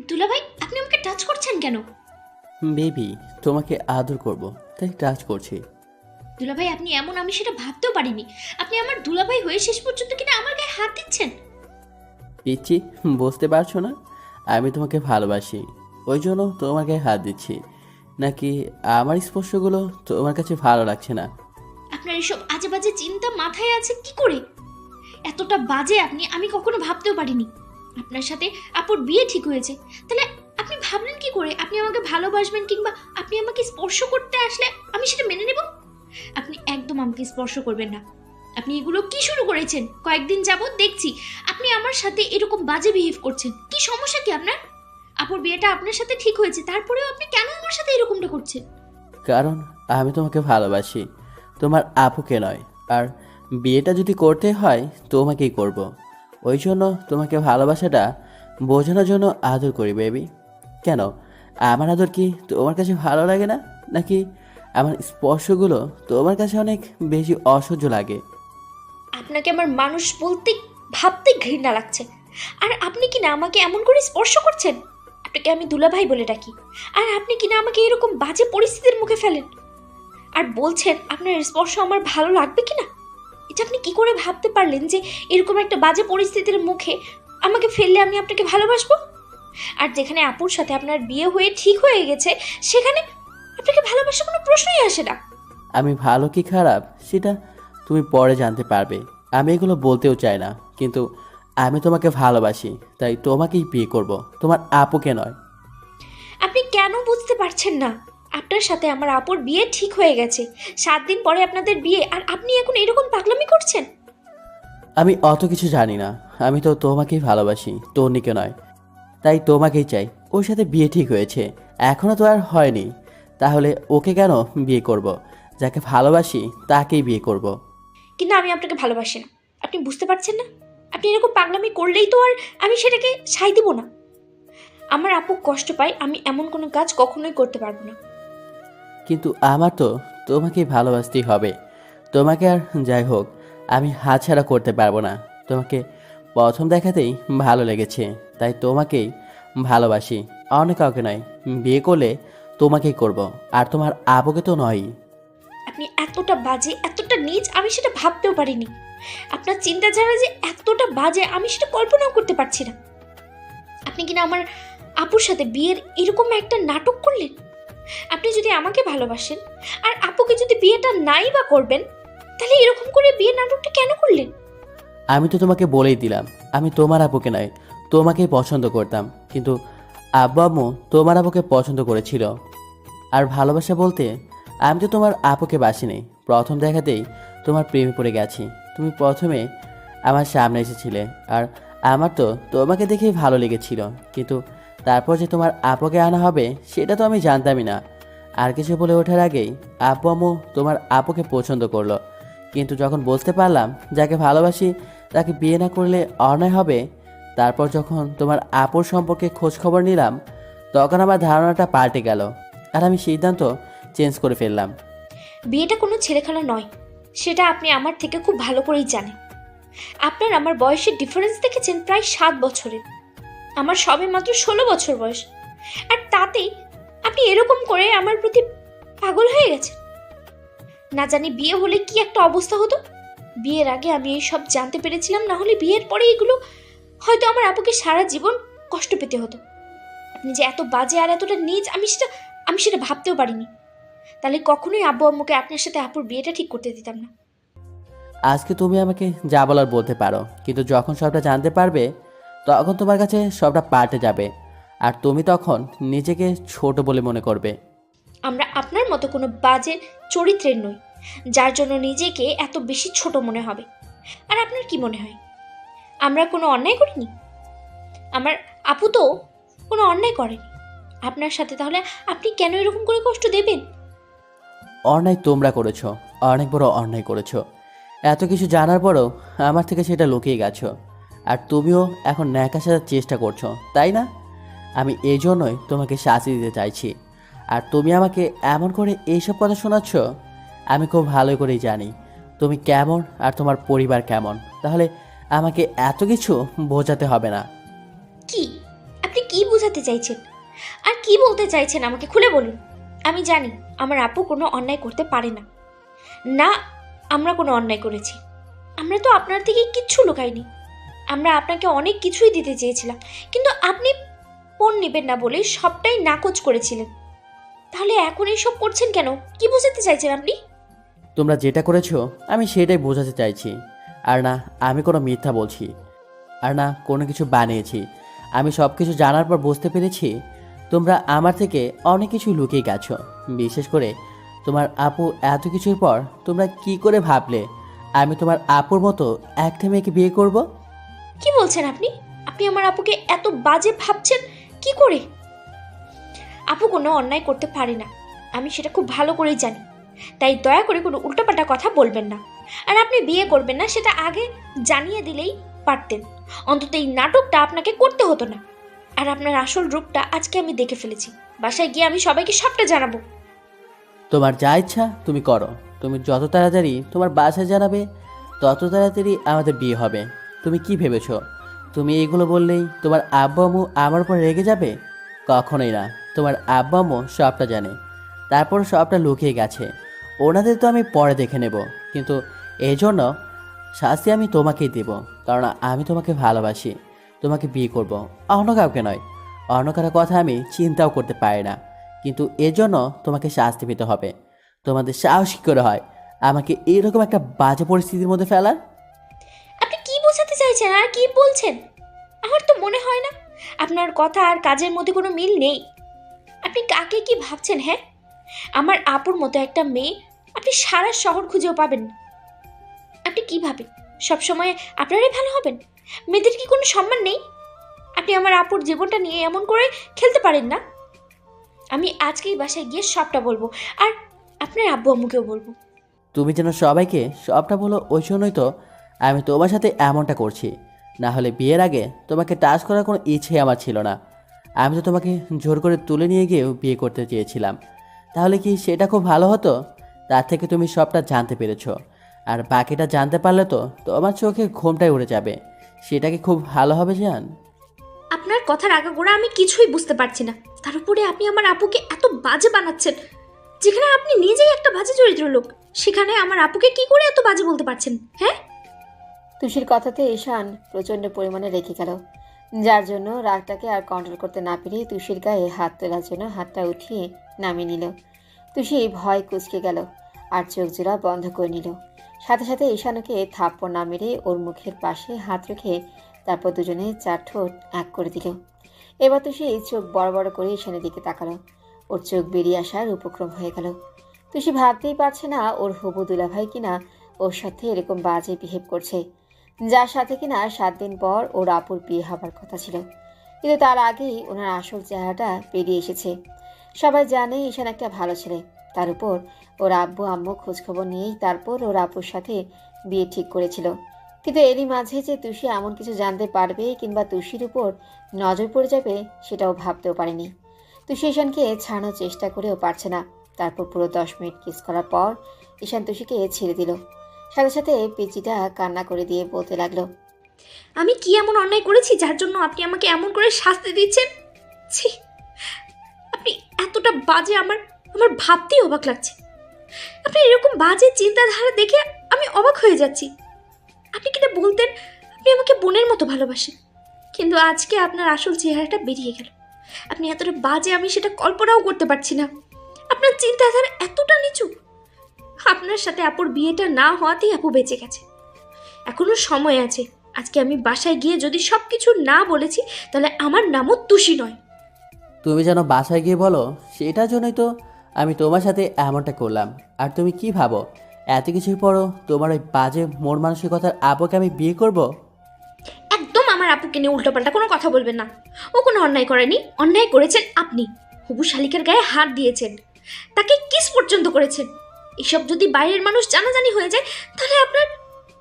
দুলাভাই, আপনি আমাকে টাচ করছেন কেন? বেবি, তোমাকে আদর করব তাই টাচ করছি। দুলাভাই, আপনি এমন, আমি সেটা ভাবতেও পারিনি। আপনি আমার দুলাভাই হয়ে শেষ পর্যন্ত কিনা আমার গায়ে হাত দিচ্ছেন। পিচ্ছি, বুঝতে পারছো না? আমি তোমাকে ভালোবাসি, ওই জন্য তোমার গায়ে হাত দিচ্ছি। নাকি আমার স্পর্শগুলো তোমার কাছে ভালো লাগছে না? আপনার এসব আজে বাজে চিন্তা মাথায় আছে কি করে? এতটা বাজে আপনি, আমি কখনো ভাবতেও পারিনি। আপনার সাথে আপুর বিয়ে ঠিক হয়েছে, তাহলে আপনি ভাবলেন কি করে আপনি আমাকে ভালোবাসবেন, কিংবা আপনি আমাকে স্পর্শ করতে আসলে আমি সেটা মেনে নেব? আপনি একদম আমাকে স্পর্শ করবেন না। আপনি এগুলো কি শুরু করেছেন? কয়েকদিন যাবত দেখছি আপনি আমার সাথে এরকম বাজে বিহেভ করছেন। কি সমস্যা কি আপনার? আপুর বিয়েটা আপনার সাথে ঠিক হয়েছে, তারপরেও আপনি কেন আমার সাথে এরকমটা করছেন? কারণ আমি তোমাকে ভালোবাসি, তোমার আপুকে নয়। আর বিয়েটা যদি করতে হয় তোমাকেই করব। ওই জন্য তোমাকে ভালোবাসাটা বোঝানোর জন্য আদর করি বেবি। কেন, আমার আদর কি তোমার কাছে ভালো লাগে না? নাকি আমার স্পর্শগুলো তোমার কাছে অনেক বেশি অসহ্য লাগে? আপনাকে আমার মানুষ বলতে, ভাবতে ঘৃণা লাগছে। আর আপনি কি না আমাকে এমন করে স্পর্শ করছেন? আপনাকে আমি দুলাভাই বলে ডাকি, আর আপনি কি না আমাকে এরকম বাজে পরিস্থিতির মুখে ফেলেন আর বলছেন আপনার স্পর্শ আমার ভালো লাগবে কি না? এটা আপনি কি করে ভাবতে পারলেন যে এরকম একটা বাজে পরিস্থিতির মুখে আমাকে ফেললে আমি আপনাকে ভালোবাসবো? আর যেখানে আপুর সাথে আপনার বিয়ে হয়ে ঠিক হয়ে গেছে, সেখানে আপনাকে ভালোবাসার কোনো প্রশ্নই আসে না। আমি ভালো কি খারাপ সেটা তুমি পরে জানতে পারবে। আমি এগুলো বলতেও চাই না, কিন্তু আমি তোমাকে ভালোবাসি, তাই তোমাকেই বিয়ে করব, তোমার আপুকে নয়। আপনি কেন বুঝতে পারছেন না? আপনার সাথে আমার আপুর বিয়ে ঠিক হয়ে গেছে, 7 দিন পরে আপনাদের বিয়ে, আর আপনি এখন এরকম পাগলামি করছেন। আমি অত কিছু জানি না, আমি তো তোমাকেই ভালোবাসি, তন্নিকে নয়। তাই তোমাকেই চাই। ওর সাথে বিয়ে ঠিক হয়েছে, এখনও তো আর হয়নি। তাহলে ওকে কেন বিয়ে করব? যাকে ভালোবাসি তাকেই বিয়ে করব। কিন্তু আমি আপনাকে ভালোবাসি না, আপনি বুঝতে পারছেন না? আপনি এরকম পাগলামি করলেই তো আর আমি সেটাকে সাই দিব না। আমার আপু কষ্ট পায়, আমি এমন কোনো কাজ কখনোই করতে পারবো না। কিন্তু আমার তো তোমাকেই ভালোবাসতেই হবে। তোমাকে আর যাই হোক আমি হাতছাড়া করতে পারবো না। তোমাকে প্রথম দেখাতেই ভালো লেগেছে, তাই তোমাকেই ভালোবাসি, অনেক কাউকে নয়। বিয়ে করলে তোমাকেই করব, আর তোমার আপুকে তো নয়ই। আপনি এতটা বাজে, এতটা নীচ, আমি সেটা ভাবতেও পারিনি। আপনার চিন্তাধারা যে এতটা বাজে আমি সেটা কল্পনাও করতে পারছি না। আপনি কিনা আমার আপুর সাথে বিয়ের এরকম একটা নাটক করলেন। আপনি যদি আমাকে ভালোবাসেন আর আপুকে যদি বিয়েটা নাই বা করবেন, তাহলে এরকম করে বিয়ের নাটকটা কেন করলেন? আমি তো তোমাকে বলেই দিলাম, আমি তোমার আপুকে নয়, তোমাকেই পছন্দ করতাম। কিন্তু আব্বু আম্মু তোমার আপুকে পছন্দ করেছিল। আর ভালোবাসা বলতে আমি তো তোমার আপুকে বাসিনি। প্রথম দেখাতেই তোমার প্রেমে পড়ে গেছি। তুমি প্রথমে আমার সামনে এসেছিলে, আর আমার তো তোমাকে দেখেই ভালো লেগেছিল। কিন্তু তারপর যে তোমার আপুকে আনা হবে সেটা তো আমি জানতামই না। আর কিছু বলে ওঠার আগেই আব্বু আম্মু তোমার আপুকে পছন্দ করলো। কিন্তু যখন বুঝতে পারলাম যাকে ভালোবাসি তাকে বিয়ে না করলে অন্যায় হবে, তারপর যখন তোমার আপুর সম্পর্কে খোঁজ খবর নিলাম, তখন আমার ধারণাটা পাল্টে গেল, আর আমি সিদ্ধান্ত চেঞ্জ করে ফেললাম। বিয়েটা কোনো ছেলেখেলা নয়, সেটা আপনি আমার থেকে খুব ভালো করেই জানেন। আপনার আমার বয়সের ডিফারেন্স দেখেছেন প্রায় 7 বছরের। আমার সবে মাত্র 16 বছর বয়স, আর তাতেই আপনি এরকম করে আমার প্রতি পাগল হয়ে গেছেন। না জানি বিয়ে হলে কি একটা অবস্থা হতো। বিয়ের আগে আমি এই সব জানতে পেরেছিলাম, না হলে বিয়ের পরে এগুলো হয়তো আমার আপুকে সারা জীবন কষ্ট পেতে হতো। আপনি যে এত বাজে আর এতটা নীচ, আমি সেটা ভাবতেও পারিনি। তাহলে কখনোই আব্বু আম্মুকে আপনার সাথে আপুর বিয়েটা ঠিক করতে দিতাম না। আজকে তুমি আমাকে যা বলার বলতে পারো, কিন্তু যখন সবটা জানতে পারবে তখন তোমার কাছে সবটা পাল্টে যাবে, আর তুমি তখন নিজেকে ছোট বলে মনে করবে। আমরা আপনার মতো কোনো বাজে চরিত্রের নই, যার জন্য নিজেকে এত বেশি ছোট মনে হবে। আর আপনার কি মনে হয় আমরা কোনো অন্যায় করিনি? আমার আপু তো কোনো অন্যায় করেনি আপনার সাথে, তাহলে আপনি কেন এরকম করে কষ্ট দেবেন? অন্যায় তোমরা করেছো, অনেক বড় অন্যায় করেছো। এত কিছু জানার পরও আমার থেকে সেটা লুকিয়ে গেছো, আর তুমিও এখন ন্যাকা সাজার চেষ্টা করছো, তাই না? আমি এই জন্যই তোমাকে শাস্তি দিতে চাইছি। আর তুমি আমাকে এমন করে এইসব কথা শোনাচ্ছ। আমি খুব ভালো করেই জানি তুমি কেমন আর তোমার পরিবার কেমন, তাহলে আমাকে এত কিছু বোঝাতে হবে না। কি আপনি কি বোঝাতে চাইছেন? আর কি বলতে চাইছেন আমাকে খুলে বলুন। আমি জানি আমার আপু কোনো অন্যায় করতে পারে না। না, আমরা কোনো অন্যায় করেছি। আমরা তো আপনার থেকে কিচ্ছু লুকাইনি। আমরা আপনাকে অনেক কিছুই দিতে চেয়েছিলাম, কিন্তু আপনি ফোন নেবেন না বলে সবটাই নাকচ করেছিলেন। তাহলে এখন এইসব করছেন কেন? কি বোঝাতে চাইছেন আপনি? তোমরা যেটা করেছো আমি সেটাই বোঝাতে চাইছি। আর না আমি কোনো মিথ্যা বলছি, আর না কোনো কিছু বানিয়েছি। আমি সব কিছু জানার পর বুঝতে পেরেছি তোমরা আমার থেকে অনেক কিছু লুকিয়ে গেছো। বিশেষ করে তোমার আপু। এত কিছুর পর তোমরা কি করে ভাবলে আমি তোমার আপুর মতো একটা মেয়েকে বিয়ে করব? কি বলছেন আপনি? আপনি আমার আপুকে এত বাজে ভাবছেন কি করে? আপু কোনো অন্যায় করতে পারে না, আমি সেটা খুব ভালো করেই জানি। তাই দয়া করে কোনো উল্টোপাল্টা কথা বলবেন না। আর আপনি বিয়ে করবেন না সেটা আগে জানিয়ে দিলেই পারতেন। অন্তত এই নাটকটা আপনাকে করতে হতো না। আর আপনার আসল রূপটা আজকে আমি দেখে ফেলেছি। বাসায় গিয়ে আমি সবাইকে সবটা জানাবো। তোমার যা ইচ্ছা তুমি করো। তুমি যত তাড়াতাড়ি তোমার বাসায় জানাবে তত তাড়াতাড়ি আমাদের বিয়ে হবে। তুমি কি ভেবেছো তুমি এইগুলো বললেই তোমার আব্বু আম্মু আমার উপর রেগে যাবে? কখনোই না। তোমার আব্বু আম্মু সবটা জানে, তারপর সবটা লুকিয়ে গেছে। ওনাদের তো আমি পরে দেখে নেব, কিন্তু এই জন্য শাস্তি আমি তোমাকেই দেব। কারণ আমি তোমাকে ভালোবাসি, তোমাকে বিয়ে করব, অন্য কাউকে নয়। অন্য কারো কথা আমি চিন্তাও করতে পারি না, কিন্তু এজন্য তোমাকে শাস্তি পেতে হবে। তোমাদের সাহস কী করে হয় আমাকে এরকম একটা বাজে পরিস্থিতির মধ্যে ফেলার? আপনি কি বোঝাতে চাইছেন আর কি বলছেন? আমার তো মনে হয় না আপনার কথা আর কাজের মধ্যে কোনো মিল নেই। আপনি কাকে কি ভাবছেন? হ্যাঁ, আমার আপুর মতো একটা মেয়ে আপনি সারা শহর খুঁজেও পাবেন না। আপনি কি ভাবেন সবসময় আপনারাই ভালো হবেন? মেয়েদের কি কোনো সম্মান নেই? আপনি আমার আপুর জীবনটা নিয়ে এমন করে খেলতে পারেন না। আমি আজকেই বাসায় গিয়ে সবটা বলবো, আর আপনার আব্বু আম্মুকেও বলবো। তুমি যেন সবাইকে সবটা বলো, ওই জন্যই তো আমি তোমার সাথে এমনটা করছি। না হলে বিয়ের আগে তোমাকে টাচ করার কোনো ইচ্ছে আমার ছিল না। আমি তো তোমাকে জোর করে তুলে নিয়ে গিয়েও বিয়ে করতে চেয়েছিলাম। তাহলে কি সেটা খুব ভালো হতো? তার থেকে তুমি সবটা জানতে পেরেছো, আর বাকিটা জানতে পারলে তো তোমার চোখে ঘুমটাই উড়ে যাবে। সেটা কি খুব ভালো হবে জান? আপনার কথার আগাগোড়া আমি কিছুই বুঝতে পারছি না। তার উপরে আপনি আমার আপুকে এত বাজে বানাচ্ছেন। যেখানে আপনি নিজেই একটা বাজে চরিত্র লোক, সেখানে আমার আপুকে কি করে এত বাজে বলতে পারছেন? হ্যাঁ, তুষির কথাতে ঈশান প্রচণ্ড পরিমাণে রেগে গেল, যার জন্য রাগটাকে আর কন্ট্রোল করতে না পেরে তুষির গায়ে হাত তোলার জন্য হাতটা উঠিয়ে নামিয়ে নিল। তুষি ভয় কুঁচকে গেল আর চোখ জোড়া বন্ধ করে নিল। সাথে সাথে ঈশানকে থাপ্পড় না মেরে ওর মুখের পাশে হাত রেখে তারপর দুজনে চার ঠোঁট এক করে দিল। এবার তুষি চোখ বড় বড় করে ঈশানের দিকে তাকালো। ওর চোখ বেরিয়ে আসার উপক্রম হয়ে গেল। তুষি ভাবতেই পারছে না ওর হবু দুলাভাই কিনা ওর সাথে এরকম বাজে বিহেভ করছে, যার সাথে কিনা 7 দিন পর ওর আপুর বিয়ে হবার কথা ছিল। কিন্তু তার আগেই ওনার আসল চেহারাটা বেরিয়ে এসেছে। সবাই জানে ঈশান একটা ভালো ছেলে। তার উপর ওর আব্বু আম্মু খোঁজখবর নিয়েই তারপর ওর আপুর সাথে বিয়ে ঠিক করেছিল। কিন্তু এরই মাঝে যে তুষি এমন কিছু জানতে পারবে কিংবা তুষির উপর নজর পড়ে যাবে সেটাও ভাবতেও পারেনি। তুষি ঈশানকে ছাড়ানোর চেষ্টা করেও পারছে না। তারপর পুরো 10 মিনিট কিস করার পর ঈশান তুষিকে ছেড়ে দিল। সাথে সাথে পিচিটা কান্না করে দিয়ে বলতে লাগলো, আমি কি এমন অন্যায় করেছি যার জন্য আপনি আমাকে এমন করে শাস্তি দিচ্ছেন? ছি, আপনি এতটা বাজে, আমার আমার ভাবতেই অবাক লাগছে। আপনি এরকম বাজে চিন্তাধারা দেখে আমি অবাক হয়ে যাচ্ছি। আপনি কিনা বলতেন আপনি আমাকে বোনের মতো ভালোবাসেন, কিন্তু আজকে আপনার আসল চেহারাটা বেরিয়ে গেল। আপনি এতটা বাজে আমি সেটা কল্পনাও করতে পারছি না। আপনার চিন্তাধারা এতটা নিচু। আপনার সাথে আপুর বিয়েটা না হওয়াতেই আপু বেঁচে গেছে। এখনো সময় আছে। আজকে আমি বাসায় গিয়ে যদি সব কিছু না বলেছি তাহলে আমার নামও তুষি নয়। তুমি যেন বাসায় গিয়ে বলো, সেটার জন্যই তো আমি তোমার সাথে এমনটা করলাম। আর তুমি কি ভাবো এত কিছুর পরও তোমার ওই বাজে মন মানসিকতার আপুকে আমি বিয়ে করব? একদম আমার আপুকে নিয়ে উল্টোপাল্টা কোনো কথা বলবেন না। ও কোনো অন্যায় করেনি। অন্যায় করেছেন আপনি। হবু শালিকার গায়ে হাত দিয়েছেন, তাকে কিস পর্যন্ত করেছেন। এসব যদি বাইরের মানুষ জানাজানি হয়ে যায় তাহলে আপনার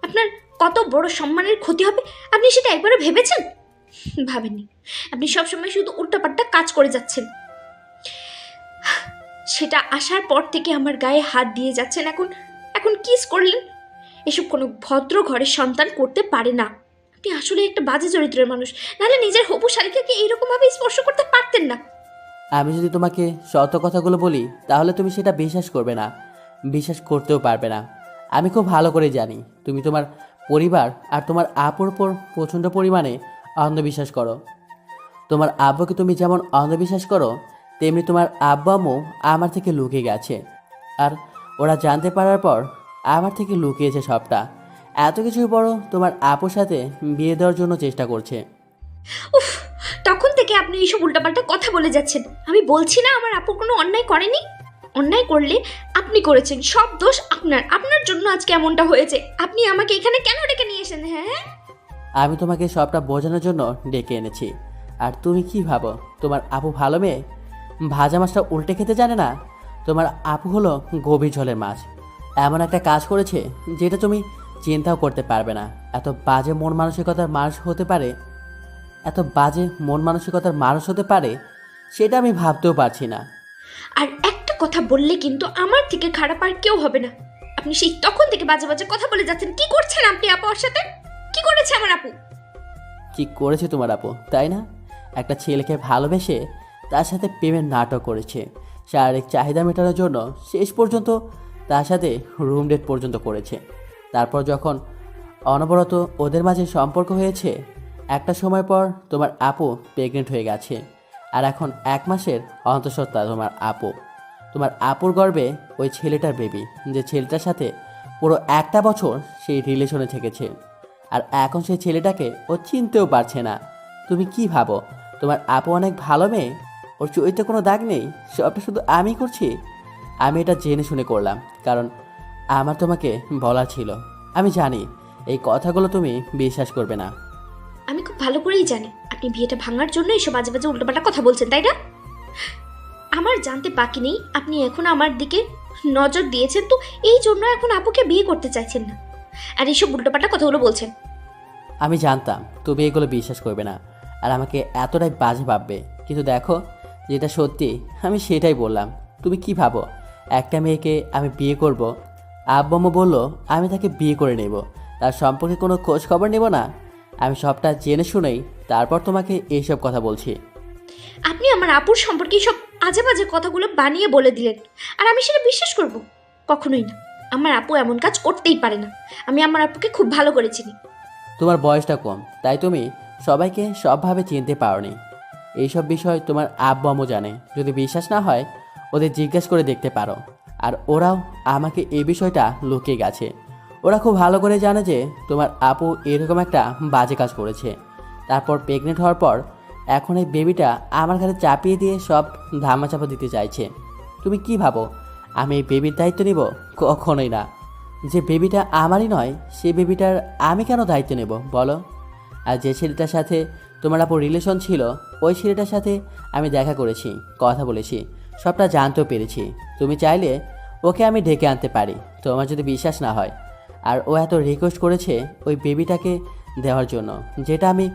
আপনার কত বড় সম্মানের ক্ষতি হবে আপনি সেটা একবারও ভেবেছেন? ভাবেননি। আপনি সবসময় শুধু উল্টাপাল্টা কাজ করে যাচ্ছেন। সেটা আসার পর থেকে আমার গায়ে হাত দিয়ে যাচ্ছেন। এখন এখন কিস করলেন। এসব কোনো ভদ্র ঘরের সন্তান করতে পারে না। আপনি আসলে একটা বাজে চরিত্রের মানুষ, নাহলে নিজের হবু শালিকাকে এইরকমভাবে স্পর্শ করতে পারতেন না। আমি যদি তোমাকে সত্য কথাগুলো বলি তাহলে তুমি সেটা বিশ্বাস করবে না, বিশ্বাস করতেও পারবে না। আমি খুব ভালো করে জানি তুমি তোমার পরিবার আর তোমার আপুর উপর প্রচণ্ড পরিমাণে অন্ধবিশ্বাস করো। তোমার আব্বুকে তুমি যেমন অন্ধবিশ্বাস করো, তেমনি তোমার আব্বু আম্মু আমার থেকে লুকিয়ে গেছে। আর ওরা জানতে পারার পর আমার থেকে লুকিয়েছে সবটা। এত কিছুর পরও তোমার আপুর সাথে বিয়ে দেওয়ার জন্য চেষ্টা করছে। উফ, তখন থেকে আপনি এইসব উল্টাপাল্টা কথা বলে যাচ্ছেন। আমি বলছি না আমার আপু কোনো অন্যায় করেনি। অন্যায় করলে আপনি করেছেন, সব দোষ আপনার। আপনার জন্য আজকে এমনটা হয়েছে। আপনি আমাকে এখানে কেন ডেকে নিয়ে এসেছেন? হ্যাঁ, আমি তোমাকে সবটা বোঝানোর জন্য ডেকে এনেছি। আর তুমি কি ভাবো তোমার আপু ভালো মেয়ে? ভাজা মাছটা উল্টে খেতে জানে না। তোমার আপু হলো গভীর জলের মাছ। এমন একটা কাজ করেছে যেটা তুমি চিন্তাও করতে পারবে না। এত বাজে মন মানসিকতার মানুষ হতে পারে, এত বাজে মন মানসিকতার মানুষ হতে পারে সেটা আমি ভাবতেও পারছি না। আর একটা কথা বললে কিন্তু আমার থেকে খারাপ আর কেউ হবে না। আপনি সেই তখন থেকে বাজে বাজে কথা বলে যাচ্ছেন। কি করছেন আপনি আপুর সাথে? কি করেছে আমার আপু? কি করেছে তোমার আপু, তাই না? একটা ছেলেকে ভালোবেসে তার সাথে প্রেমের নাটক করেছে। শারীরিক চাহিদা মেটানোর জন্য শেষ পর্যন্ত তার সাথে রুম ডেট পর্যন্ত করেছে। তারপর যখন অনবরত ওদের মাঝে সম্পর্ক হয়েছে, একটা সময় পর তোমার আপু প্রেগনেন্ট হয়ে গেছে। আর এখন 1 মাসের অন্তঃসত্ত্বা তোমার আপু। তোমার আপুর গর্ভে ওই ছেলেটার বেবি, যে ছেলেটার সাথে পুরো 1টা বছর সেই রিলেশনে থেকেছে। আর এখন সেই ছেলেটাকে ও চিনতেও পারছে না। তুমি কি ভাবো তোমার আপু অনেক ভালো মেয়ে? ওর চরিত্রে কোনো দাগ নেই? সবটা শুধু আমি করছি। আমি এটা জেনে শুনে করলাম, কারণ আমার তোমাকে বলার ছিল। আমি জানি এই কথাগুলো তুমি বিশ্বাস করবে না। আমি খুব ভালো করেই জানি আপনি বিয়েটা ভাঙার জন্য এইসব বাজে বাজে উল্টোপাল্টা কথা বলছেন, তাই না? আমার জানতে বাকি নেই আপনি এখন আমার দিকে নজর দিয়েছেন, তো এই জন্য এখন আপুকে বিয়ে করতে চাইছেন না, আর এইসব উল্টোপাল্টা কথাগুলো বলছেন। আমি জানতাম তুমি এগুলো বিশ্বাস করবে না আর আমাকে এতটাই বাজে ভাববে, কিন্তু দেখো যেটা সত্যি আমি সেটাই বললাম। তুমি কি ভাবো একটা মেয়েকে আমি বিয়ে করব? আব্বু আম্মু বললো আমি তাকে বিয়ে করে নেব, তার সম্পর্কে কোনো খোঁজ খবর নেব না। আমি সবটা জেনে শুনেই তারপর তোমাকে এইসব কথা বলছি। আপনি আমার আপুর সম্পর্কে সব আজে বাজে কথাগুলো বানিয়ে বলে দিলেন, আর আমি সেটা বিশ্বাস করব? কখনোই না। আমার আপু এমন কাজ করতেই পারে না। আমি আমার আপুকে খুব ভালো করে চিনি। তোমার বয়সটা কম, তাই তুমি সবাইকে সবভাবে চিনতে পারোনি। এইসব বিষয় তোমার আব্বু আম্মু জানে। যদি বিশ্বাস না হয় ওদের জিজ্ঞেস করে দেখতে পারো। আর ওরাও আমাকে এই বিষয়টা লুকিয়ে গেছে। ওরা খুব ভালো করে জানে যে তোমার আপু এরকম একটা বাজে কাজ করেছে। তারপর প্রেগনেন্ট হওয়ার পর এখন এই বেবিটা আমার ঘাড়ে চাপিয়ে দিয়ে সব ধামাচাপা দিতে চাইছে। তুমি কি ভাবো আমি এই বেবির দায়িত্ব নিব? কখনোই না। যে বেবিটা আমারই নয় সেই বেবিটার আমি কেন দায়িত্ব নেব বলো? আর যে ছেলেটার সাথে তোমার আপু রিলেশন ছিল, ওই ছেলেটার সাথে আমি দেখা করেছি, কথা বলেছি, সবটা জানতেও পেরেছি। তুমি চাইলে ওকে আমি ডেকে আনতে পারি তোমার যদি বিশ্বাস না হয়। আর ও এত রিকোয়েস্ট করেছে ওই বেবিটাকে দেওয়ার জন্য, যেটা আমি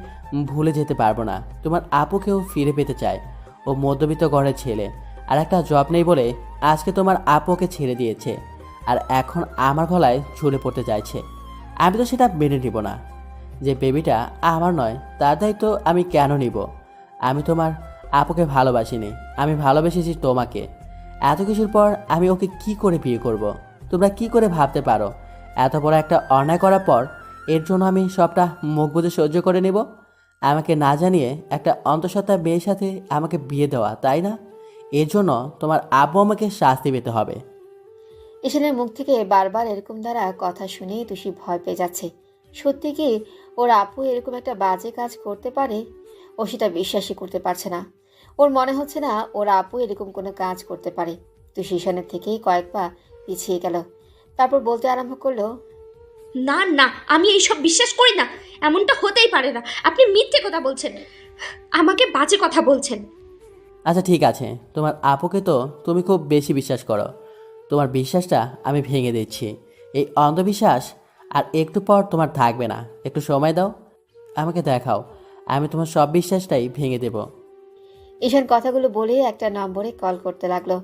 ভুলে যেতে পারবো না। তোমার আপুকেও ফিরে পেতে চায়। ও মধ্যবিত্ত ঘরের ছেলে, আর একটা জব নেই বলে আজকে তোমার আপুকে ছেড়ে দিয়েছে। আর এখন আমার গলায় ঝুলে পড়তে চাইছে। আমি তো সেটা মেনে নিব না। যে বেবিটা আমার নয় তার দায়িত্ব আমি কেন নিব? আমি তোমার আপুকে ভালোবাসিনি, আমি ভালোবেসেছি তোমাকে। এত কিছুর পর আমি ওকে কি করে বিয়ে করব? তোমরা কি করে ভাবতে পারো এত বড় একটা অন্যায় করার পর এর জন্য আমি সবটা মুখ বুজে সহ্য করে নেব? আমাকে না জানিয়ে একটা অন্তঃসত্ত্বা মেয়ের সাথে আমাকে বিয়ে দেওয়া, তাই না? এর জন্য তোমার আব্বু আমাকে শাস্তি পেতে হবে। ঈশানের মুখ থেকে বারবার এরকম দ্বারা কথা শুনেই তুষি ভয় পেয়ে যাচ্ছে। সত্যি কি ওর আপু এরকম একটা বাজে কাজ করতে পারে? ও সেটা বিশ্বাসই করতে পারছে না। ওর মনে হচ্ছে না ওর আপু এরকম কোনো কাজ করতে পারে। তুষি ঈশানের থেকেই কয়েক পা পিছিয়ে গেল। তারপর বলতে আরম্ভ করলো, না না, আমি এইসব বিশ্বাস করি না। এমনটা হতেই পারে না। আপনি মিথ্যে কথা বলছেন, আমাকে বাজে কথা বলছেন। আচ্ছা ঠিক আছে, তোমার আপুকে তো তুমি খুব বেশি বিশ্বাস করো। তোমার বিশ্বাসটা আমি ভেঙে দিচ্ছি। এই অন্ধবিশ্বাস আর একটু পর তোমার থাকবে না। একটু সময় দাও, আমাকে দেখাও, আমি তোমার সব বিশ্বাসটাই ভেঙে দেব। ঈশান কথাগুলো বলে একটা নম্বরে কল করতে লাগলো।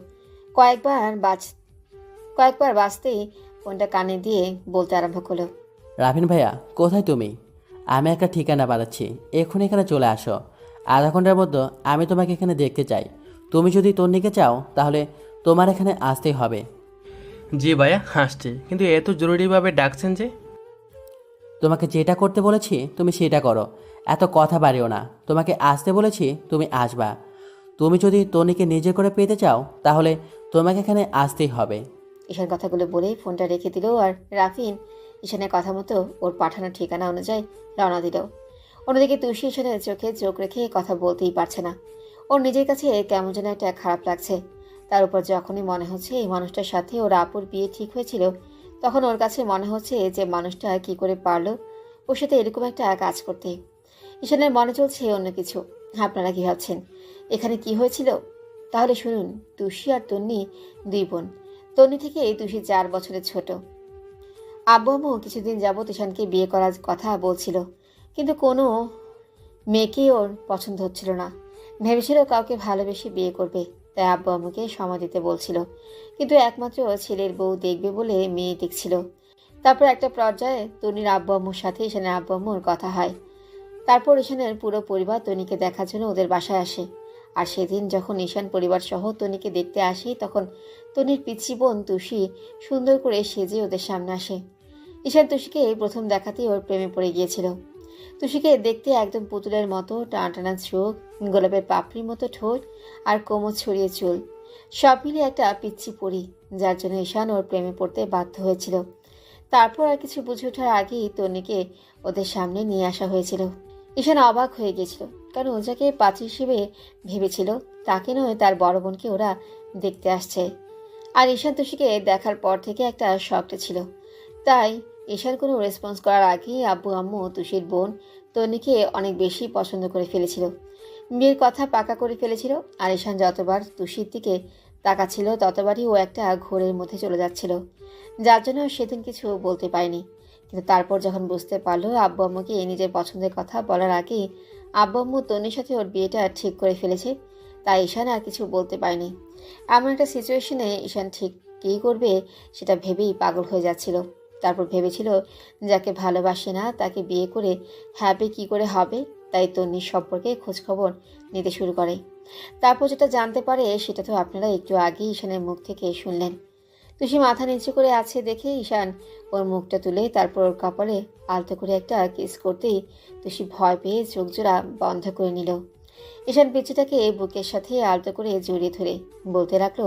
কয়েকবার বাজতেই ফোনটা কানে দিয়ে বলতে আরম্ভ করলো, রাফিন ভাইয়া কোথায় তুমি? আমি একটা ঠিকানা বাড়াচ্ছি, এক্ষুনি এখানে চলে আসো। আধা ঘন্টার মধ্যে আমি তোমাকে এখানে দেখতে চাই। তুমি যদি তন্নিকে চাও তাহলে তোমার এখানে আসতেই হবে। জি ভাইয়া, আসছি, কিন্তু এত জরুরিভাবে ডাকছেন যে? তোমাকে যেটা করতে বলেছি তুমি সেটা করো, এত কথা বাড়িও না। তোমাকে আসতে বলেছি, তুমি আসবা। তুমি যদি তনিকে নিজে করে পেতে চাও তাহলে তোমাকে এখানে আসতেই হবে। ঈশান কথাগুলো বলেই ফোনটা রেখে দিল আর রাফিন ঈশানের কথা মতো ওর পাঠানো ঠিকানা অনুযায়ী রওনা দিল। অন্যদিকে তুষি ঈশানের চোখে চোখ রেখে কথা বলতেই পারছে না। ওর নিজের কাছে কেমন যেন একটা খারাপ লাগছে। তার উপর যখনই মনে হচ্ছে এই মানুষটার সাথে ওর আপুর বিয়ে ঠিক হয়েছিল, তখন ওর কাছে মনে হচ্ছে যে মানুষটা কি করে পারলো ওর সাথে এরকম একটা কাজ করতে। ঈশানের মনে চলছে অন্য কিছু। আপনারা কি ভাবছেন এখানে কি হয়েছিল? তাহলে শুনুন, তুষি আর তন্নি দুই বোন। তন্নি থেকে তুষি 4 বছরের ছোট। আব্বু আম্মু কিছুদিন যাবৎ ঈশানকে বিয়ে করার কথা বলছিল, কিন্তু কোনো মেয়েকেই ওর পছন্দ হচ্ছিল না। ভেবেছিল কাউকে ভালোবেসে বিয়ে করবে, তাই আব্বু আম্মুকে সময় দিতে বলছিল। কিন্তু একমাত্র ছেলের বউ দেখবে বলে মেয়ে দেখছিল। তারপর একটা পর্যায়ে তন্নির আব্বু আম্মুর সাথে ঈশানের আব্বু আম্মুর কথা হয়। তারপর ঈশানের পুরো পরিবার তনিকে দেখার জন্য ওদের বাসায় আসে। আর সেদিন যখন ঈশান পরিবার সহ তনিকে দেখতে আসে, তখন তনির পিচ্ছি বোন তুষি সুন্দর করে সেজে ওদের সামনে আসে। ঈশান তুষিকে প্রথম দেখাতেই ওর প্রেমে পড়ে গিয়েছিল। তুষিকে দেখতে একদম পুতুলের মতো, টানা চোখ, গোলাপের পাপড়ির মতো ঠোঁট আর কোমর ছড়িয়ে চুল, সব মিলিয়ে একটা পিচ্ছি পরি, যার জন্য ঈশান ওর প্রেমে পড়তে বাধ্য হয়েছিল। তারপর আর কিছু বুঝে ওঠার আগেই তনিকে ওদের সামনে নিয়ে আসা হয়েছিল। ঈশান অবাক হয়ে গেছিল, কারণ ও যাকে পাত্রী হিসেবে ভেবেছিল তাকে নয়, তার বড় বোনকে ওরা দেখতে আসছে। আর ঈশান তুষিকে দেখার পর থেকে একটা শকটা ছিল। তাই ঈশান কোনো রেসপন্স করার আগেই আব্বু আম্মু তুষির বোন তন্নিকে অনেক বেশি পছন্দ করে ফেলেছিল। বিয়ের কথা পাকা করে ফেলেছিল। আর ঈশান যতবার তুষির দিকে তাকাচ্ছিল ততবারই ও একটা ঘোরের মধ্যে চলে যাচ্ছিল, যার জন্য সেদিন কিছু বলতে পারেনি। কিন্তু তারপর যখন বুঝতে পারলো আব্বু আম্মুকে নিজের পছন্দের কথা বলার আগেই আব্বু আম্মু তন্নির সাথে ওর বিয়েটা ঠিক করে ফেলেছে, তাই ঈশান আর কিছু বলতে পারেনি। এমন একটা সিচুয়েশনে ঈশান ঠিক কী করবে সেটা ভেবেই পাগল হয়ে যাচ্ছিল। তারপর ভেবেছিল যাকে ভালোবাসে না তাকে বিয়ে করে হ্যাপি কি করে হবে, তাই তন্নির সম্পর্কে খোঁজখবর নিতে শুরু করে। তারপর যেটা জানতে পারে সেটা তো আপনারা একটু আগেই ঈশানের মুখ থেকে শুনলেন। তুষি মাথা নিচু করে আছে দেখে ঈশান ওর মুখটা তুলে তারপর ওর কপালে আলতো করে একটা কিস করতেই তুষি ভয় পেয়ে চোখ জোড়া বন্ধ করে নিল। ঈশান পিচ্ছিটাকে বুকের সাথে আলতো করে জড়িয়ে ধরে বলতে লাগলো,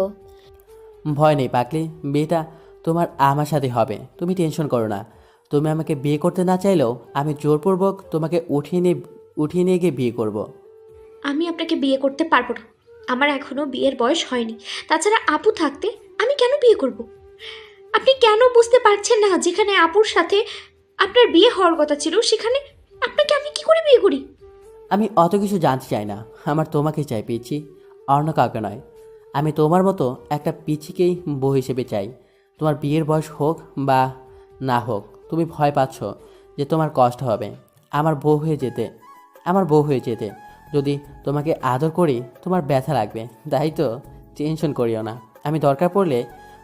ভয় নেই পাগলি, বিয়েটা তোমার আমার সাথে হবে, তুমি টেনশন করো না। তুমি আমাকে বিয়ে করতে না চাইলেও আমি জোরপূর্বক তোমাকে উঠিয়ে নিয়ে গিয়ে বিয়ে করব। আমি আপনাকে বিয়ে করতে পারবো না। আমার এখনো বিয়ের বয়স হয়নি। তাছাড়া আপু থাকতে আমি কেন বিয়ে করব? আপনি কেন বুঝতে পারছেন না, যেখানে আপুর সাথে আপনার বিয়ে হওয়ার কথা ছিল সেখানে আপনাকে আমি কি করে বিয়ে করি? আমি অত কিছু জানতে চাই না, আমার তোমাকে চাই পিচ্ছি, অন্য কাউকে নয়। আমি তোমার মতো একটা পিচ্ছিকেই বউ হিসেবে চাই। তোমার বিয়ের বয়স হোক বা না হোক, তুমি ভয় পাচ্ছ যে তোমার কষ্ট হবে আমার বউ হয়ে যেতে। যদি তোমাকে আদর করি তোমার ব্যথা লাগবে, তাই তো টেনশন করিও না। আমি দরকার পড়লে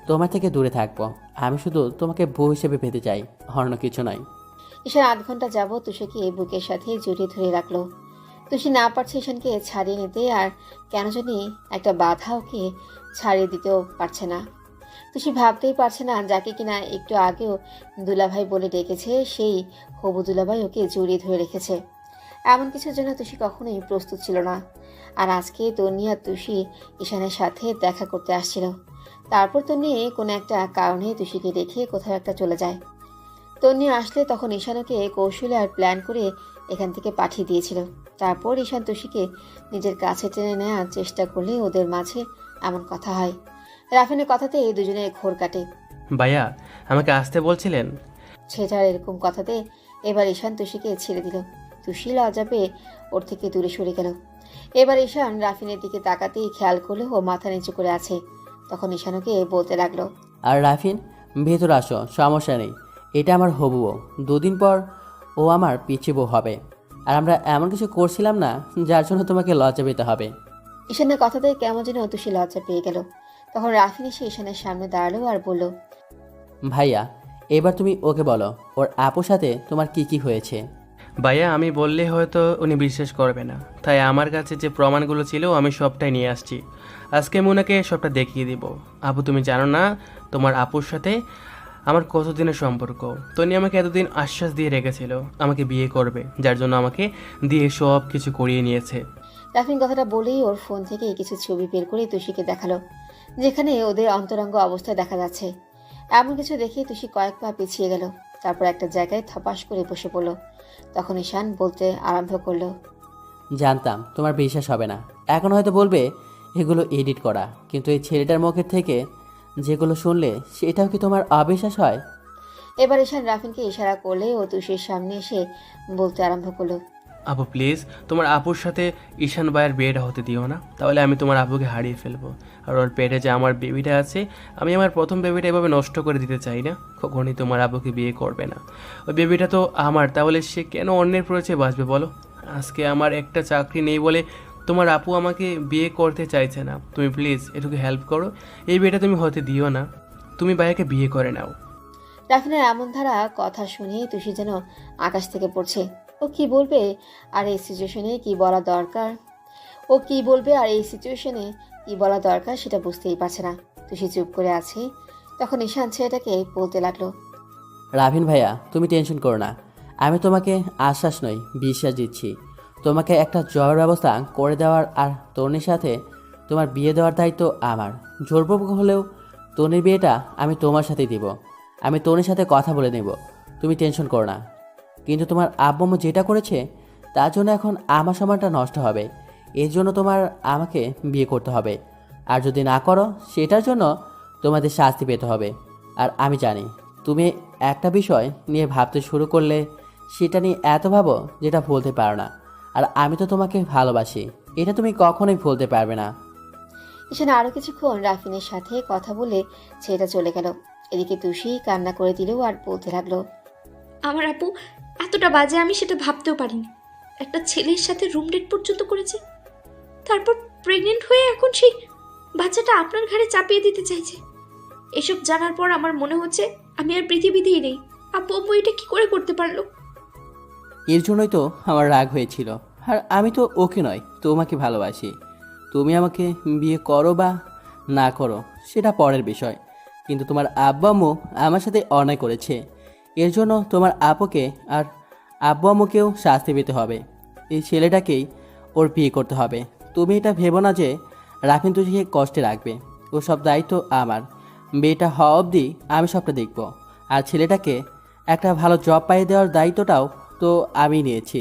তোমার থেকে দূরে থাকবো। আমি শুধু তোমাকে বউ হিসেবে পেতে চাই, অন্য কিছু নয়। ঈশান আধ ঘন্টা যাবৎ তুষিকে বুকের সাথে জড়িয়ে ধরে রাখলো। তুষি না পারছে ঈশানকে ছাড়িয়ে নিতে, আর কেন জানি একটা বাধা ওকে ছাড়িয়ে দিতেও পারছে না। তুষি ভাবতেই পারছে না যাকে কিনা একটু আগেও দুলাভাই বলে ডেকেছে সেই হবু দুলাভাই ওকে জড়িয়ে ধরে রেখেছে। এমন কিছুর জন্য তুষি কখনোই প্রস্তুত ছিল না। আর আজকে তন্নি আর তুষি ঈশানের সাথে দেখা করতে আসছিল। তারপর তন্নি কোনো একটা কারণে তুষিকে রেখে কোথাও একটা চলে যায়। তন্নি আসলে তখন ঈশানকে কৌশলে আর প্ল্যান করে এখান থেকে পাঠিয়ে দিয়েছিল। তারপর ঈশান তুষিকে নিজের কাছে টেনে নেওয়ার চেষ্টা করলে ওদের মাঝে এমন কথা হয়। রাফিনের কথাতে এই দুজনের ঘোর কাটে। ভাইয়া, আমাকে আসতে বলছিলেন? ছেটার এরকম কথাতে এবার ঈশান তুষিকে ছেড়ে দিল। তুষি লজ্জা পেয়ে ওর থেকে দূরে সরে গেল। এবার ঈশান রাফিনের দিকে তাকাতেই খেয়াল করলে ও মাথা নিচু করে আছে। তখন ঈশানকে বলতে লাগলো, আর রাফিন, ভেতর আসো, সমস্যা নেই। এটা আমার হবু বউ, 2 দিন পর ও আমার পিচ্ছি বউ হবে। আর আমরা এমন কিছু করছিলাম না যার জন্য তোমাকে লজ্জা পেতে হবে। ঈশানের কথাতে কেমন যেন তুষি লজ্জা পেয়ে গেল। তখন রাফিন এসে ঈশানের সামনে দাঁড়ালো আর বলল, ভাইয়া, এবার তুমি ওকে বলো ওর আপুর সাথে তোমার কি কি হয়েছে। ভাইয়া আমি বললে হয়তো উনি বিশ্বাস করবে না, তাই আমার কাছে যে প্রমাণগুলো ছিল আমি সবটাই নিয়ে আসছি। আজকে আমি ওনাকে সবটা দেখিয়ে দিব। আপু তুমি জানো না তোমার আপুর সাথে আমার কতদিনের সম্পর্ক। তনি আমাকে এতদিন আশ্বাস দিয়ে রেখেছিল আমাকে বিয়ে করবে, যার জন্য আমাকে দিয়ে সব কিছু করিয়ে নিয়েছে। রাফিন কথাটা বলেই ওর ফোন থেকে কিছু ছবি বের করে তুষিকে দেখালো, যেখানে ওদের অন্তরঙ্গ অবস্থা দেখা যাচ্ছে। এমন কিছু দেখে তুষি কয়েক পা পিছিয়ে গেল, তারপর একটা জায়গায় থপাস করে বসে পড়ল। তখন ঈশান বলতে আরম্ভ করলো, জানতাম তোমার বিশ্বাস হবে না। এখন হয়তো বলবে এগুলো এডিট করা, কিন্তু এই ছেলেটার মুখের থেকে যেগুলো শুনলে সেটাও কি তোমার অবিশ্বাস হয়? এবার ঈশান রাফিনকে ইশারা করলে ও তুষির সামনে এসে বলতে আরম্ভ করলো, আপু প্লিজ তোমার আপুর সাথে ঈশান ভাইয়ের বিয়েটা হতে দিও না, তাহলে আমি তোমার আপুকে হারিয়ে ফেলবো। আর ওর পেটে যে আমার বেবিটা আছে, আমি আমার প্রথম বেবিটা এভাবে নষ্ট করে দিতে চাই না। কখনই তোমার আপুকে বিয়ে করবে না। ওই বেবিটা তো আমার, তাহলে সে কেন অন্যের পরিচয়ে বাঁচবে বলো? আজকে আমার একটা চাকরি নেই বলে তোমার আপু আমাকে বিয়ে করতে চাইছে না। তুমি প্লিজ এটুকু হেল্প করো, এই বিয়েটা তুমি হতে দিও না। তুমি ভাইয়াকে বিয়ে করে নাও। রাফিনের এমন ধারা কথা শুনে তুষি যেন আকাশ থেকে পড়ছে। ও কি বলবে আর এই সিচুয়েশনে কি বলা দরকার সেটা বুঝতেই পারছে না। তুষি চুপ করে আছে। তখন ঈশান ছেলেটাকে বলতে লাগলো, রাভিন ভাইয়া তুমি টেনশন করো না, আমি তোমাকে আশ্বাস নই বিশ্বাস দিচ্ছি। তোমাকে একটা জয়ের ব্যবস্থা করে দেওয়ার আর তনির সাথে তোমার বিয়ে দেওয়ার দায়িত্ব আমার। জোরপূর্বক হলেও তনির বিয়েটা আমি তোমার সাথেই দিব। আমি তনির সাথে কথা বলে নেব, তুমি টেনশন করো না। কিন্তু তোমার আব্বু আম্মু যেটা করেছে তার জন্য এখন আমার সময়টা নষ্ট হবে। এর জন্য তোমার আমাকে বিয়ে করতে হবে, আর যদি না করো সেটার জন্য তোমাদের শাস্তি পেতে হবে। আর আমি জানি তুমি একটা বিষয় নিয়ে ভাবতে শুরু করলে সেটা নিয়ে এত ভাবো যেটা ভুলতে পারো না। আর আমি তো তোমাকে ভালোবাসি, এটা তুমি কখনোই ভুলতে পারবে না। ঈশান আরো কিছুক্ষণ রাফিনের সাথে কথা বলে ছেলেটা চলে গেল। এদিকে তুষি কান্না করে দিল আর বলতে লাগলো, আমার আপু এতটা বাজে আমি সেটা ভাবতেও পারিনি। একটা ছেলের সাথে রুম ডেট পর্যন্ত করেছে, তারপর প্রেগনেন্ট হয়ে এখন সেই বাচ্চাটা আপনার ঘাড়ে চাপিয়ে দিতে চাইছে। এসব জানার পর আমার মনে হচ্ছে আমি আর পৃথিবীতেই নেই। আপু আম্মু এটা কি করে করতে পারলো? এর জন্যই তো আমার রাগ হয়েছিল। আর আমি তো ওকে নয় তোমাকে ভালোবাসি। তুমি আমাকে বিয়ে করো বা না করো সেটা পরের বিষয়, কিন্তু তোমার আব্বা আম্মু আমার সাথে অন্যায় করেছে। এর জন্য তোমার আপুকে আর আব্বু আম্মুকেও শাস্তি পেতে হবে। এই ছেলেটাকেই ওর বিয়ে করতে হবে। তুমি এটা ভেবো না যে রাফিন তুষিকে কষ্টে রাখবে। ও সব দায়িত্ব আমার। বিয়েটা হওয়া অবধি আমি সবটা দেখব। আর ছেলেটাকে একটা ভালো জব পাইয়ে দেওয়ার দায়িত্বটাও তো আমি নিয়েছি।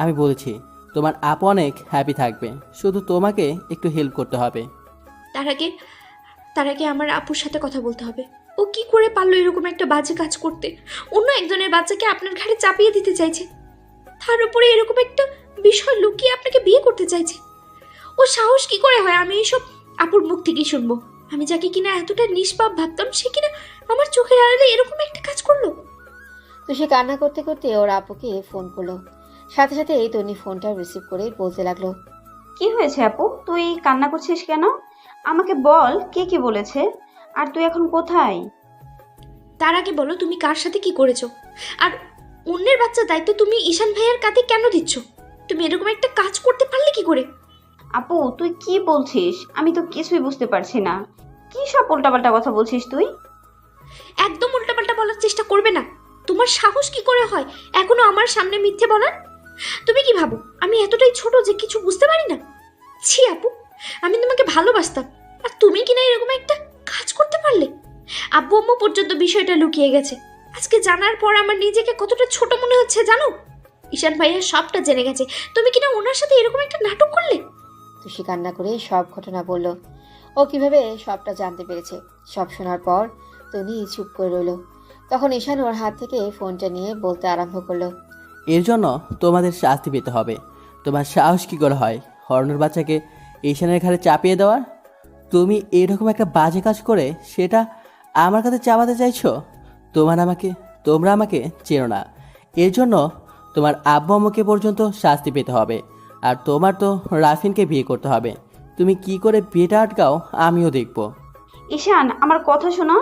আমি বলেছি তোমার আপু অনেক হ্যাপি থাকবে, শুধু তোমাকে একটু হেল্প করতে হবে। তার আগে তার আগে আমার আপুর সাথে কথা বলতে হবে। ও কি করে পারলো এরকম একটা বাজে কাজ করতে? অন্য একজনের বাচ্চাকে আপনার ঘাড়ে চাপিয়ে দিতে চাইছে, তার উপরে এরকম একটা বিষয় লুকিয়ে আপনাকে বিয়ে করতে চাইছে। ও সাহস কি করে হয়? আমি এইসব আপুর মুখ থেকেই শুনবো। আমি যাকে কিনা এতটা নিষ্পাপ ভাবতাম, সে কিনা আমার চোখের আড়ালে এরকম একটা কাজ করলো। তুষি কান্না করতে করতে ওর আপুকে ফোন করলো। সাথে সাথে তনি ফোনটা রিসিভ করে বলতে লাগলো, কি হয়েছে আপু, তুই কান্না করছিস কেন? আমাকে বল কে কি বলেছে, আর তুই এখন কোথায়? তার আগে বলো তুমি কার সাথে কি করেছো? আর অন্যের বাচ্চার দায়িত্ব তুমি ঈশান ভাইয়ের কাঁধে কেন দিচ্ছ? তুমি এরকম একটা কাজ করতে পারলে কি করে? আপু তুই কি বলছিস? আমি তো কিছুই বুঝতে পারছি না। কি সব উল্টাপাল্টা কথা বলছিস তুই? একদম উল্টাপাল্টা বলার চেষ্টা করবে না। তোমার সাহস কি করে হয় এখনো আমার সামনে মিথ্যে বলার? তুমি কি ভাবো আমি এতটাই ছোট যে কিছু বুঝতে পারি না? ছি আপু, আমি তোমাকে ভালোবাসতাম, আর তুমি কিনা এরকম একটা কাজ করতে পারলে। আব্বু আম্মু পর্যন্ত বিষয়টা লুকিয়ে গেছে। আজকে জানার পর আমার নিজেকে কতটা ছোট মনে হচ্ছে জানো? ঈশান ভাইয়া সবটা জেনে গেছে, তুমি কিনা ওনার সাথে এরকম একটা নাটক করলে। তুষি কান্না করে সব ঘটনা বলল। ও কিভাবে সবটা জানতে পেরেছে। সব শোনার পর তনি চুপ করে রইল। তখন ঈশান ওর হাত থেকে ফোনটা নিয়ে বলতে আরম্ভ করলো, এর জন্য তোমাদের শাস্তি পেতে হবে। তোমার সাহস কী করে হয় হরণের বাচ্চাকে ঈশানের ঘাড়ে চাপিয়ে দেওয়ার? তুমি এরকম একটা বাজে কাজ করে সেটা আমার কাছে চাপাতে চাইছো? তোমরা আমাকে চেনো না। এর জন্য তোমার আব্বু আম্মুকে পর্যন্ত শাস্তি পেতে হবে। আর তোমার তো রাফিনকে বিয়ে করতে হবে। তুমি কি করে বিয়েটা আটকাও আমিও দেখব। ঈশান আমার কথা শোনো।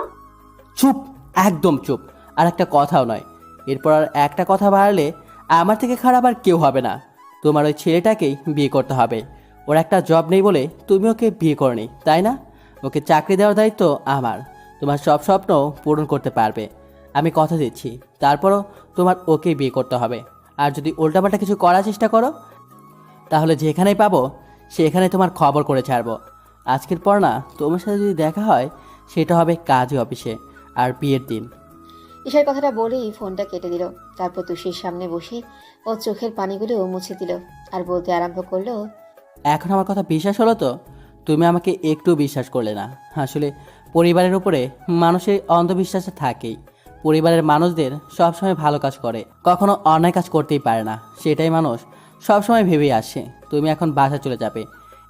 চুপ, একদম চুপ। আর একটা কথাও নয়। এরপর আর একটা কথা বাড়ালে আমার থেকে খারাপ আর কেউ হবে না। তোমার ওই ছেলেটাকেই বিয়ে করতে হবে। ওর একটা জব নেই বলে তুমি ওকে বিয়ে করনি, তাই না? ওকে চাকরি দেওয়ার দায়িত্ব আমার। তোমার সব স্বপ্ন পূরণ করতে পারবে, আমি কথা দিচ্ছি। তারপরও তোমার ওকে বিয়ে করতে হবে। আর যদি উল্টাপাল্টা কিছু করার চেষ্টা করো, তাহলে যেখানেই পাবো সেখানে তোমার খবর করে ছাড়বো। আজকের পর না তোমার সাথে যদি দেখা হয়, সেটা হবে কাজী অফিসে, আর বিয়ের দিন। ঈশার কথাটা বলেই ফোনটা কেটে দিল। তারপর তুষির সামনে বসে ও চোখের পানিগুলো মুছে দিল আর বলতে আরম্ভ করলো, এখন আমার কথা বিশ্বাস হলো তো? তুমি আমাকে একটু বিশ্বাস করলে না। আসলে পরিবারের উপরে মানুষের অন্ধবিশ্বাস থাকেই। পরিবারের মানুষদের সবসময় ভালো কাজ করে, কখনো অন্যায় কাজ করতেই পারে না, সেটাই মানুষ সবসময় ভেবেই আসে। তুমি এখন বাসা চলে যাবে।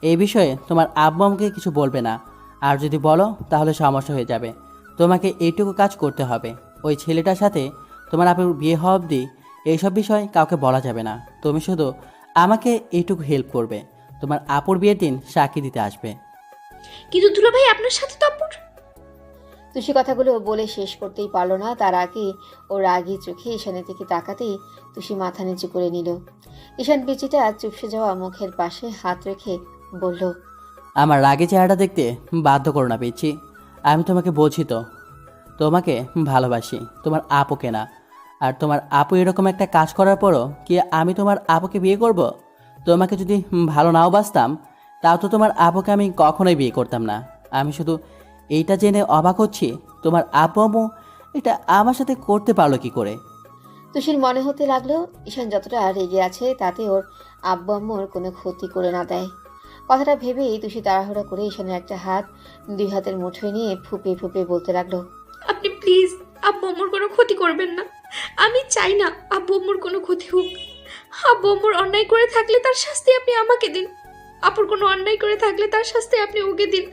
এই বিষয়ে তোমার আব্বু আমাকে কিছু বলবে না, আর যদি বলো তাহলে সমস্যা হয়ে যাবে। তোমাকে এইটুকু কাজ করতে হবে, ওই ছেলেটার সাথে তোমার আপুর বিয়ে হওয়া অবধি এইসব বিষয় কাউকে বলা যাবে না। তুমি শুধু আমাকে এইটুকু হেল্প করবে, তোমার আপুর বিয়ের দিন সাক্ষী দিতে আসবে। কিন্তু দুলাভাই আপনার সাথে তো আপুর। তুষি কথাগুলো বলে শেষ করতেই পারলো না, তার আগে ও রাগী চোখে ঈশানের দিকে তাকাতেই তুষি মাথা নিচু করে নিল। ঈশান পিচিটা চুপসে যাওয়া মুখের পাশে হাত রেখে বলল, আমার রাগে চেহারাটা দেখতে বাধ্য করো না পিচ্ছি। আমি তোমাকে বলছি তো, তোমাকে ভালোবাসি, তোমার আপুকে না। আর তোমার আপু এরকম একটা কাজ করার পরও কি আমি তোমার আপুকে বিয়ে করব? তোমাকে যদি ভালো নাও বাসতাম, তাও তো তোমার আপুকে আমি কখনোই বিয়ে করতাম না। আমি শুধু এইটা জেনে অবাক হচ্ছি, তোমার আপু আম্মু এটা আমার সাথে করতে পারলো কি করে? তুষির মনে হতে লাগলো ঈশান যতটা রেগে আছে তাতে ওর আব্বু আম্মুর কোনো ক্ষতি করে না দেয়। কথাটা ভেবেই তুষি তাড়াহুড়া করে ঈশানের একটা হাত দুই হাতের মুঠোয় নিয়ে ফুপে ফুপে বলতে লাগলো, আপনি প্লিজ আব্বু আম্মুর কোনো ক্ষতি করবেন না। আমি চাই না আব্বু আম্মুর কোনো ক্ষতি হোক। আব্বু আম্মুর অন্যায় করে থাকলে তার শাস্তি আপনি আমাকে দিন। আপুর কোনো অন্যায় করে থাকলে তার শাস্তি আপনি ওকে দিন।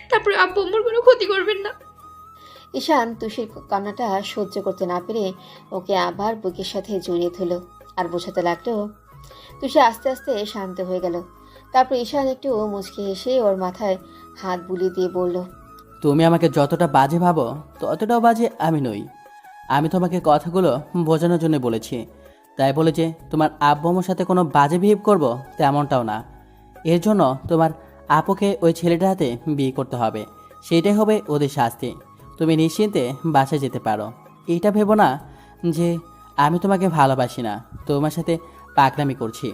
তারপরে আব্বু আম্মুর কোনো ক্ষতি করবেন না। ঈশান তুষির কান্নাটা সহ্য করতে না পেরে ওকে আবার বুকের সাথে জড়িয়ে ধরল আর বোঝাতে লাগলো। তুষি আস্তে আস্তে শান্ত হয়ে গেল। তারপর ঈশান একটু মুচকি হেসে ওর মাথায় হাত বুলিয়ে দিয়ে বলল, তুমি আমাকে যতটা বাজে ভাবো ততটাও বাজে আমি নই। আমি তোমাকে কথাগুলো বোঝানোর জন্য বলেছি, তাই বলে যে তোমার আব্বু আম্মুর সাথে কোনো বাজে বিহেভ করবো তেমনটাও না। এর জন্য তোমার আপুকে ওই ছেলেটার হাতে বিয়ে করতে হবে, সেইটাই হবে ওদের শাস্তি। তুমি নিশ্চিন্তে বাসায় যেতে পারো। এইটা ভেবো না যে আমি তোমাকে ভালোবাসি না, তোমার সাথে পাকনামি করছি।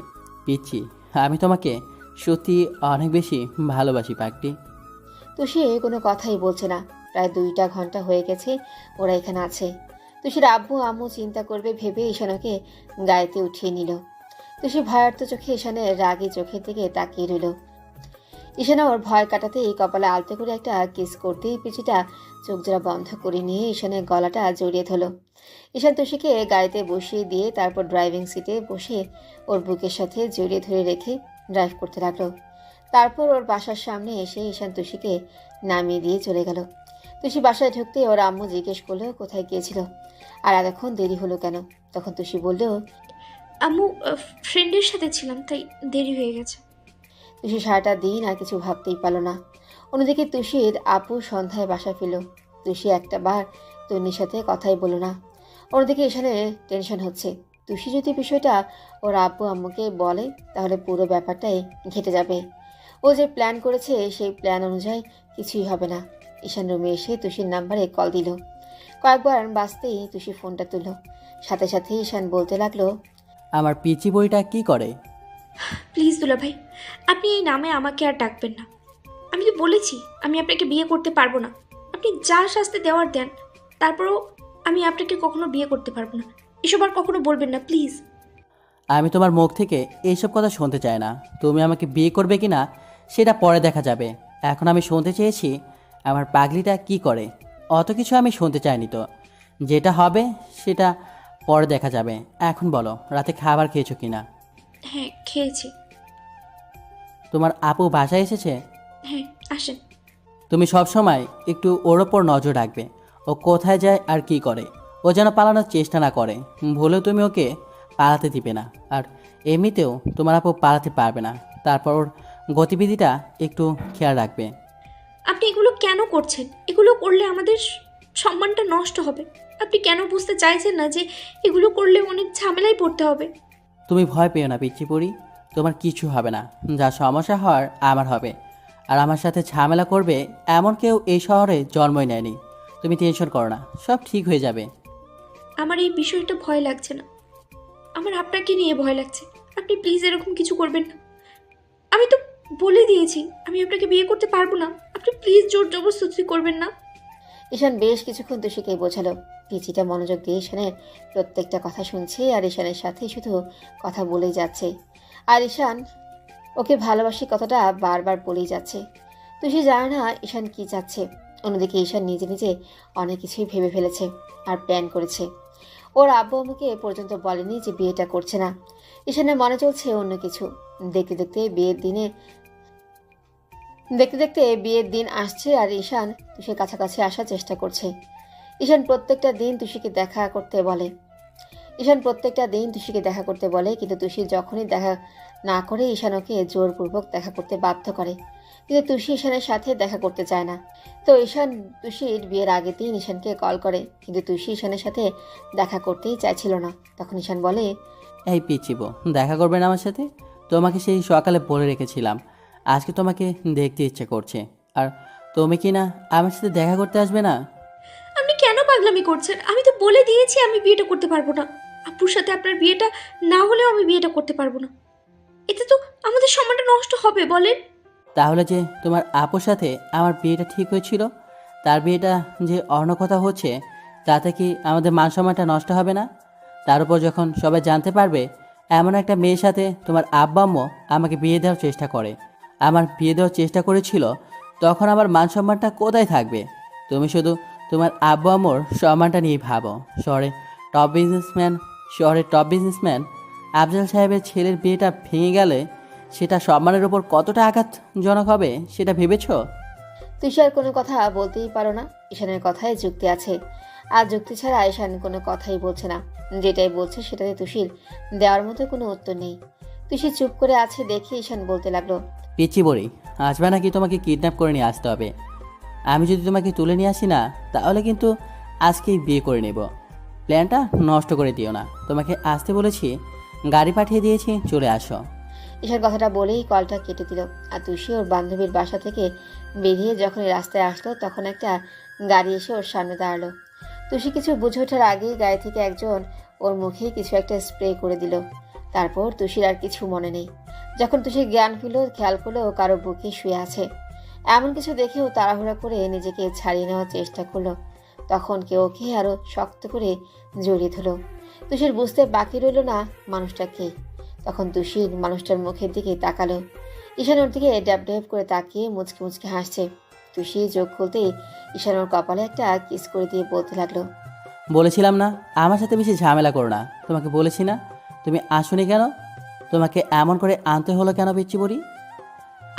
পিচ্ছি, আমি তোমাকে সত্যি অনেক বেশি ভালোবাসি পাকটি। তুষি কোনো কথাই বলছে না। প্রায় 2টা ঘন্টা হয়ে গেছে ওরা এখানে আছে। তুষির আব্বু আম্মু চিন্তা করবে ভেবে ঈশানকে গায়েতে উঠিয়ে নিল। তুষি ভয়ার্ত চোখে ঈশানের রাগী চোখের দিকে তাকিয়ে রইল। ঈশানা ওর ভয় কাটাতে এই কপালে আলতো করে একটা কিস করতেই পিছিটা চোখ জোড়া বন্ধ করে নিয়ে ঈশানের গলাটা জড়িয়ে ধরল। ঈশান তুষিকে গাড়িতে বসিয়ে দিয়ে তারপর ড্রাইভিং সিটে বসে ওর বুকের সাথে জড়িয়ে ধরে রেখে ড্রাইভ করতে লাগলো। তারপর ওর বাসার সামনে এসে ঈশান তুষিকে নামিয়ে দিয়ে চলে গেল। তুষি বাসায় ঢুকতে ওর আম্মু জিজ্ঞেস করলো কোথায় গিয়েছিল আর এতক্ষণ দেরি হলো কেন। তখন তুষি বলল, আম্মু ফ্রেন্ডের সাথে ছিলাম তাই দেরি হয়ে গেছে। তুষি সারাটা দিন আর কিছু ভাবতেই পারল না। অন্যদিকে তুষির আপু সন্ধ্যায় বাসায় ফিরল। তুষি একটা বার তন্নির সাথে কথাই বলল না। অন্যদিকে ঈশানের টেনশন হচ্ছে, তুষি যদি বিষয়টা ওর আব্বু আম্মুকে বলে তাহলে পুরো ব্যাপারটাই ঘেটে যাবে। ও যে প্ল্যান করেছে সেই প্ল্যান অনুযায়ী কিছুই হবে না। ঈশান রুমে এসে তুষির নাম্বারে কল দিল। কয়েকবার বাজতেই তুষি ফোনটা তুলল। সাথে সাথে ঈশান বলতে লাগলো, আমার পিচি বইটা কি করে? প্লিজ দুলাভাই, আপনি এই নামে আমাকে আর ডাকবেন না। আমি তো বলেছি আমি আপনাকে বিয়ে করতে পারবো না। আপনি যা শাস্তি দেওয়ার দেন, তারপরও আমি আপনাকে কখনো বিয়ে করতে পারবো না। এসব আর কখনো বলবেন না প্লিজ। আমি তোমার মুখ থেকে এইসব কথা শুনতে চাই না। তুমি আমাকে বিয়ে করবে কি না সেটা পরে দেখা যাবে। এখন আমি শুনতে চেয়েছি আমার পাগলিটা কি করে। অত কিছু আমি শুনতে চাইনি তো। যেটা হবে সেটা পরে দেখা যাবে। এখন বলো, রাতে খাবার খেয়েছো কি না? হ্যাঁ খেয়েছি। তোমার আপু বাসায় এসেছে? হ্যাঁ আসেন। তুমি সব সময় একটু ওর ওপর নজর রাখবে। ও কোথায় যায় আর কি করে, ও যেন পালানোর চেষ্টা না করে। ভুলেও তুমি ওকে পালাতে দিবে না। আর এমনিতেও তোমার আপু পালাতে পারবে না। তারপর ওর গতিবিধিটা একটু খেয়াল রাখবে। আপনি এগুলো কেন করছেন? এগুলো করলে আমাদের সম্মানটা নষ্ট হবে। আপনি কেন বুঝতে চাইছেন না যে এগুলো করলে অনেক ঝামেলায় পড়তে হবে? তুমি ভয় পেও না পিচ্চি পড়ি, তোমার কিছু হবে না। যা সমস্যা হওয়ার আমার হবে। আর আমার সাথে ঝামেলা করবে এমন কেউ এই শহরে জন্মই নেয়নি। তুমি টেনশন করো না, সব ঠিক হয়ে যাবে। আমার এই বিষয়টা ভয় লাগছে না, আমার আপনাকে নিয়ে ভয় লাগছে। আপনি প্লিজ এরকম কিছু করবেন না। আমি তো বলে দিয়েছি আমি আপনাকে বিয়ে করতে পারবো না। আপনি প্লিজ জোর জবরদস্তি করবেন না। ঈশান বেশ কিছুক্ষণ তুষিকে বোঝালো। পিচিটা মনোযোগ দিয়ে ঈশানের প্রত্যেকটা কথা শুনছে আর ঈশানের সাথে শুধু কথা বলেই যাচ্ছে। আর ঈশান ওকে ভালোবাসি কথাটা বারবার বলেই যাচ্ছে। তুষি জানে না ঈশান কি চাচ্ছে। অন্যদিকে ঈশান নিজে নিজে অনেক কিছুই ভেবে ফেলেছে আর প্ল্যান করেছে। ওর আব্বু আম্মুকে এ পর্যন্ত বলেনি যে বিয়েটা করছে না। ঈশানের মনে চলছে অন্য কিছু। দেখতে দেখতে বিয়ের দিন আসছে আর ঈশান তুষির কাছাকাছি আসার চেষ্টা করছে। ঈশান প্রত্যেকটা দিন তুষিকে দেখা করতে বলে কিন্তু তুষি যখনই দেখা না করে ঈশান ওকে জোরপূর্বক দেখা করতে বাধ্য করে। কিন্তু তুষি ঈশানের সাথে দেখা করতে চায় না। তো ঈশান তুষির বিয়ের আগের দিন ঈশানকে কল করে, কিন্তু তুষি ঈশানের সাথে দেখা করতেই চাইছিল না। তখন ঈশান বলে, এই পিচিবো, দেখা করবে না আমার সাথে? তোমাকে সেই সকালে বলে রেখেছিলাম আজকে তোমাকে দেখতে ইচ্ছে করছে। আর তুমি কি না আমার সাথে দেখা করতে আসবে না? আপনি কেন পাগলামি করছেন? আমি তো বলে দিয়েছি আমি বিয়েটা করতে পারবো না। আপুর সাথে আপনার বিয়েটা না হলেও আমি বিয়েটা করতে পারবো না। এতে তো আমাদের সম্মানটা নষ্ট হবে বলেন। তাহলে যে তোমার আপুর সাথে আমার বিয়েটা ঠিক হয়েছিল, তার বিয়েটা যে অন্য কথা হচ্ছে, তাতে কি আমাদের মান সম্মানটা নষ্ট হবে না? তার উপর যখন সবাই জানতে পারবে এমন একটা মেয়ের সাথে তোমার আব্বা আম্মু আমাকে বিয়ে দেওয়ার চেষ্টা করেছিল, তখন আমার মান সম্মানটা কোথায় থাকবে? তুমি শুধু তোমার আব্বু আম্মুর সম্মানটা নিয়েই ভাবো। শহরের টপ বিজনেসম্যান আফজাল সাহেবের ছেলের বিয়েটা ভেঙে গেলে সেটা সম্মানের উপর কতটা আঘাতজনক হবে সেটা ভেবেছো? তুষি আর কোনো কথা বলতেই পারো না। ঈশানের কথায় যুক্তি আছে, আর যুক্তি ছাড়া ঈশান কোনো কথাই বলছে না। যেটাই বলছে সেটাতে তুষির দেওয়ার মতো কোনো উত্তর নেই। তুষি চুপ করে আছে দেখে ঈশান বলতে লাগলো, পিচ্ছি বড়ি, আসবে নাকি তোমাকে কিডন্যাপ করে নিয়ে আসতে হবে? আমি যদি তোমাকে তুলে নিয়ে আসি না, তাহলে কিন্তু আজকেই বিয়ে করে নেব। প্ল্যানটা নষ্ট করে দিও না। তোমাকে আসতে বলেছি, গাড়ি পাঠিয়ে দিয়েছি, চলে আসো। ঈশান কথাটা বলেই কলটা কেটে দিল। আর তুষি ওর বান্ধবীর বাসা থেকে বেরিয়ে যখন রাস্তায় আসলো, তখন একটা গাড়ি এসে ওর সামনে দাঁড়ালো। তুষি কিছু বুঝে ওঠার আগেই গাড়ি থেকে একজন ওর মুখে কিছু একটা স্প্রে করে দিল। তারপর তুষির আর কিছু মনে নেই। যখন তুষির জ্ঞান ফিরল, খেয়াল করলো ও কারো বুকে শুয়ে আছে। এমন কিছু দেখেও তাড়াহুড়া করে নিজেকে ছাড়িয়ে নেওয়ার চেষ্টা করলো। তখন কেউ ওকে আরো শক্ত করে জড়িয়ে ধরল। তুষির বুঝতে বাকি রইল না মানুষটা কে। তখন তুষির মানুষটার মুখের দিকে তাকালো। ঈশান ওর দিকে ড্যাব ড্যাব করে তাকিয়ে মুচকে মুচকে হাসছে। তুষি চোখ খুলতেই ঈশান ওর কপালে একটা কিস করে দিয়ে বলতে লাগলো, বলেছিলাম না আমার সাথে বেশি ঝামেলা করো না? তোমাকে বলেছি না? তুমি আসোনি কেন? তোমাকে এমন করে আনতে হলো কেন পিচ্ছি বড়ি?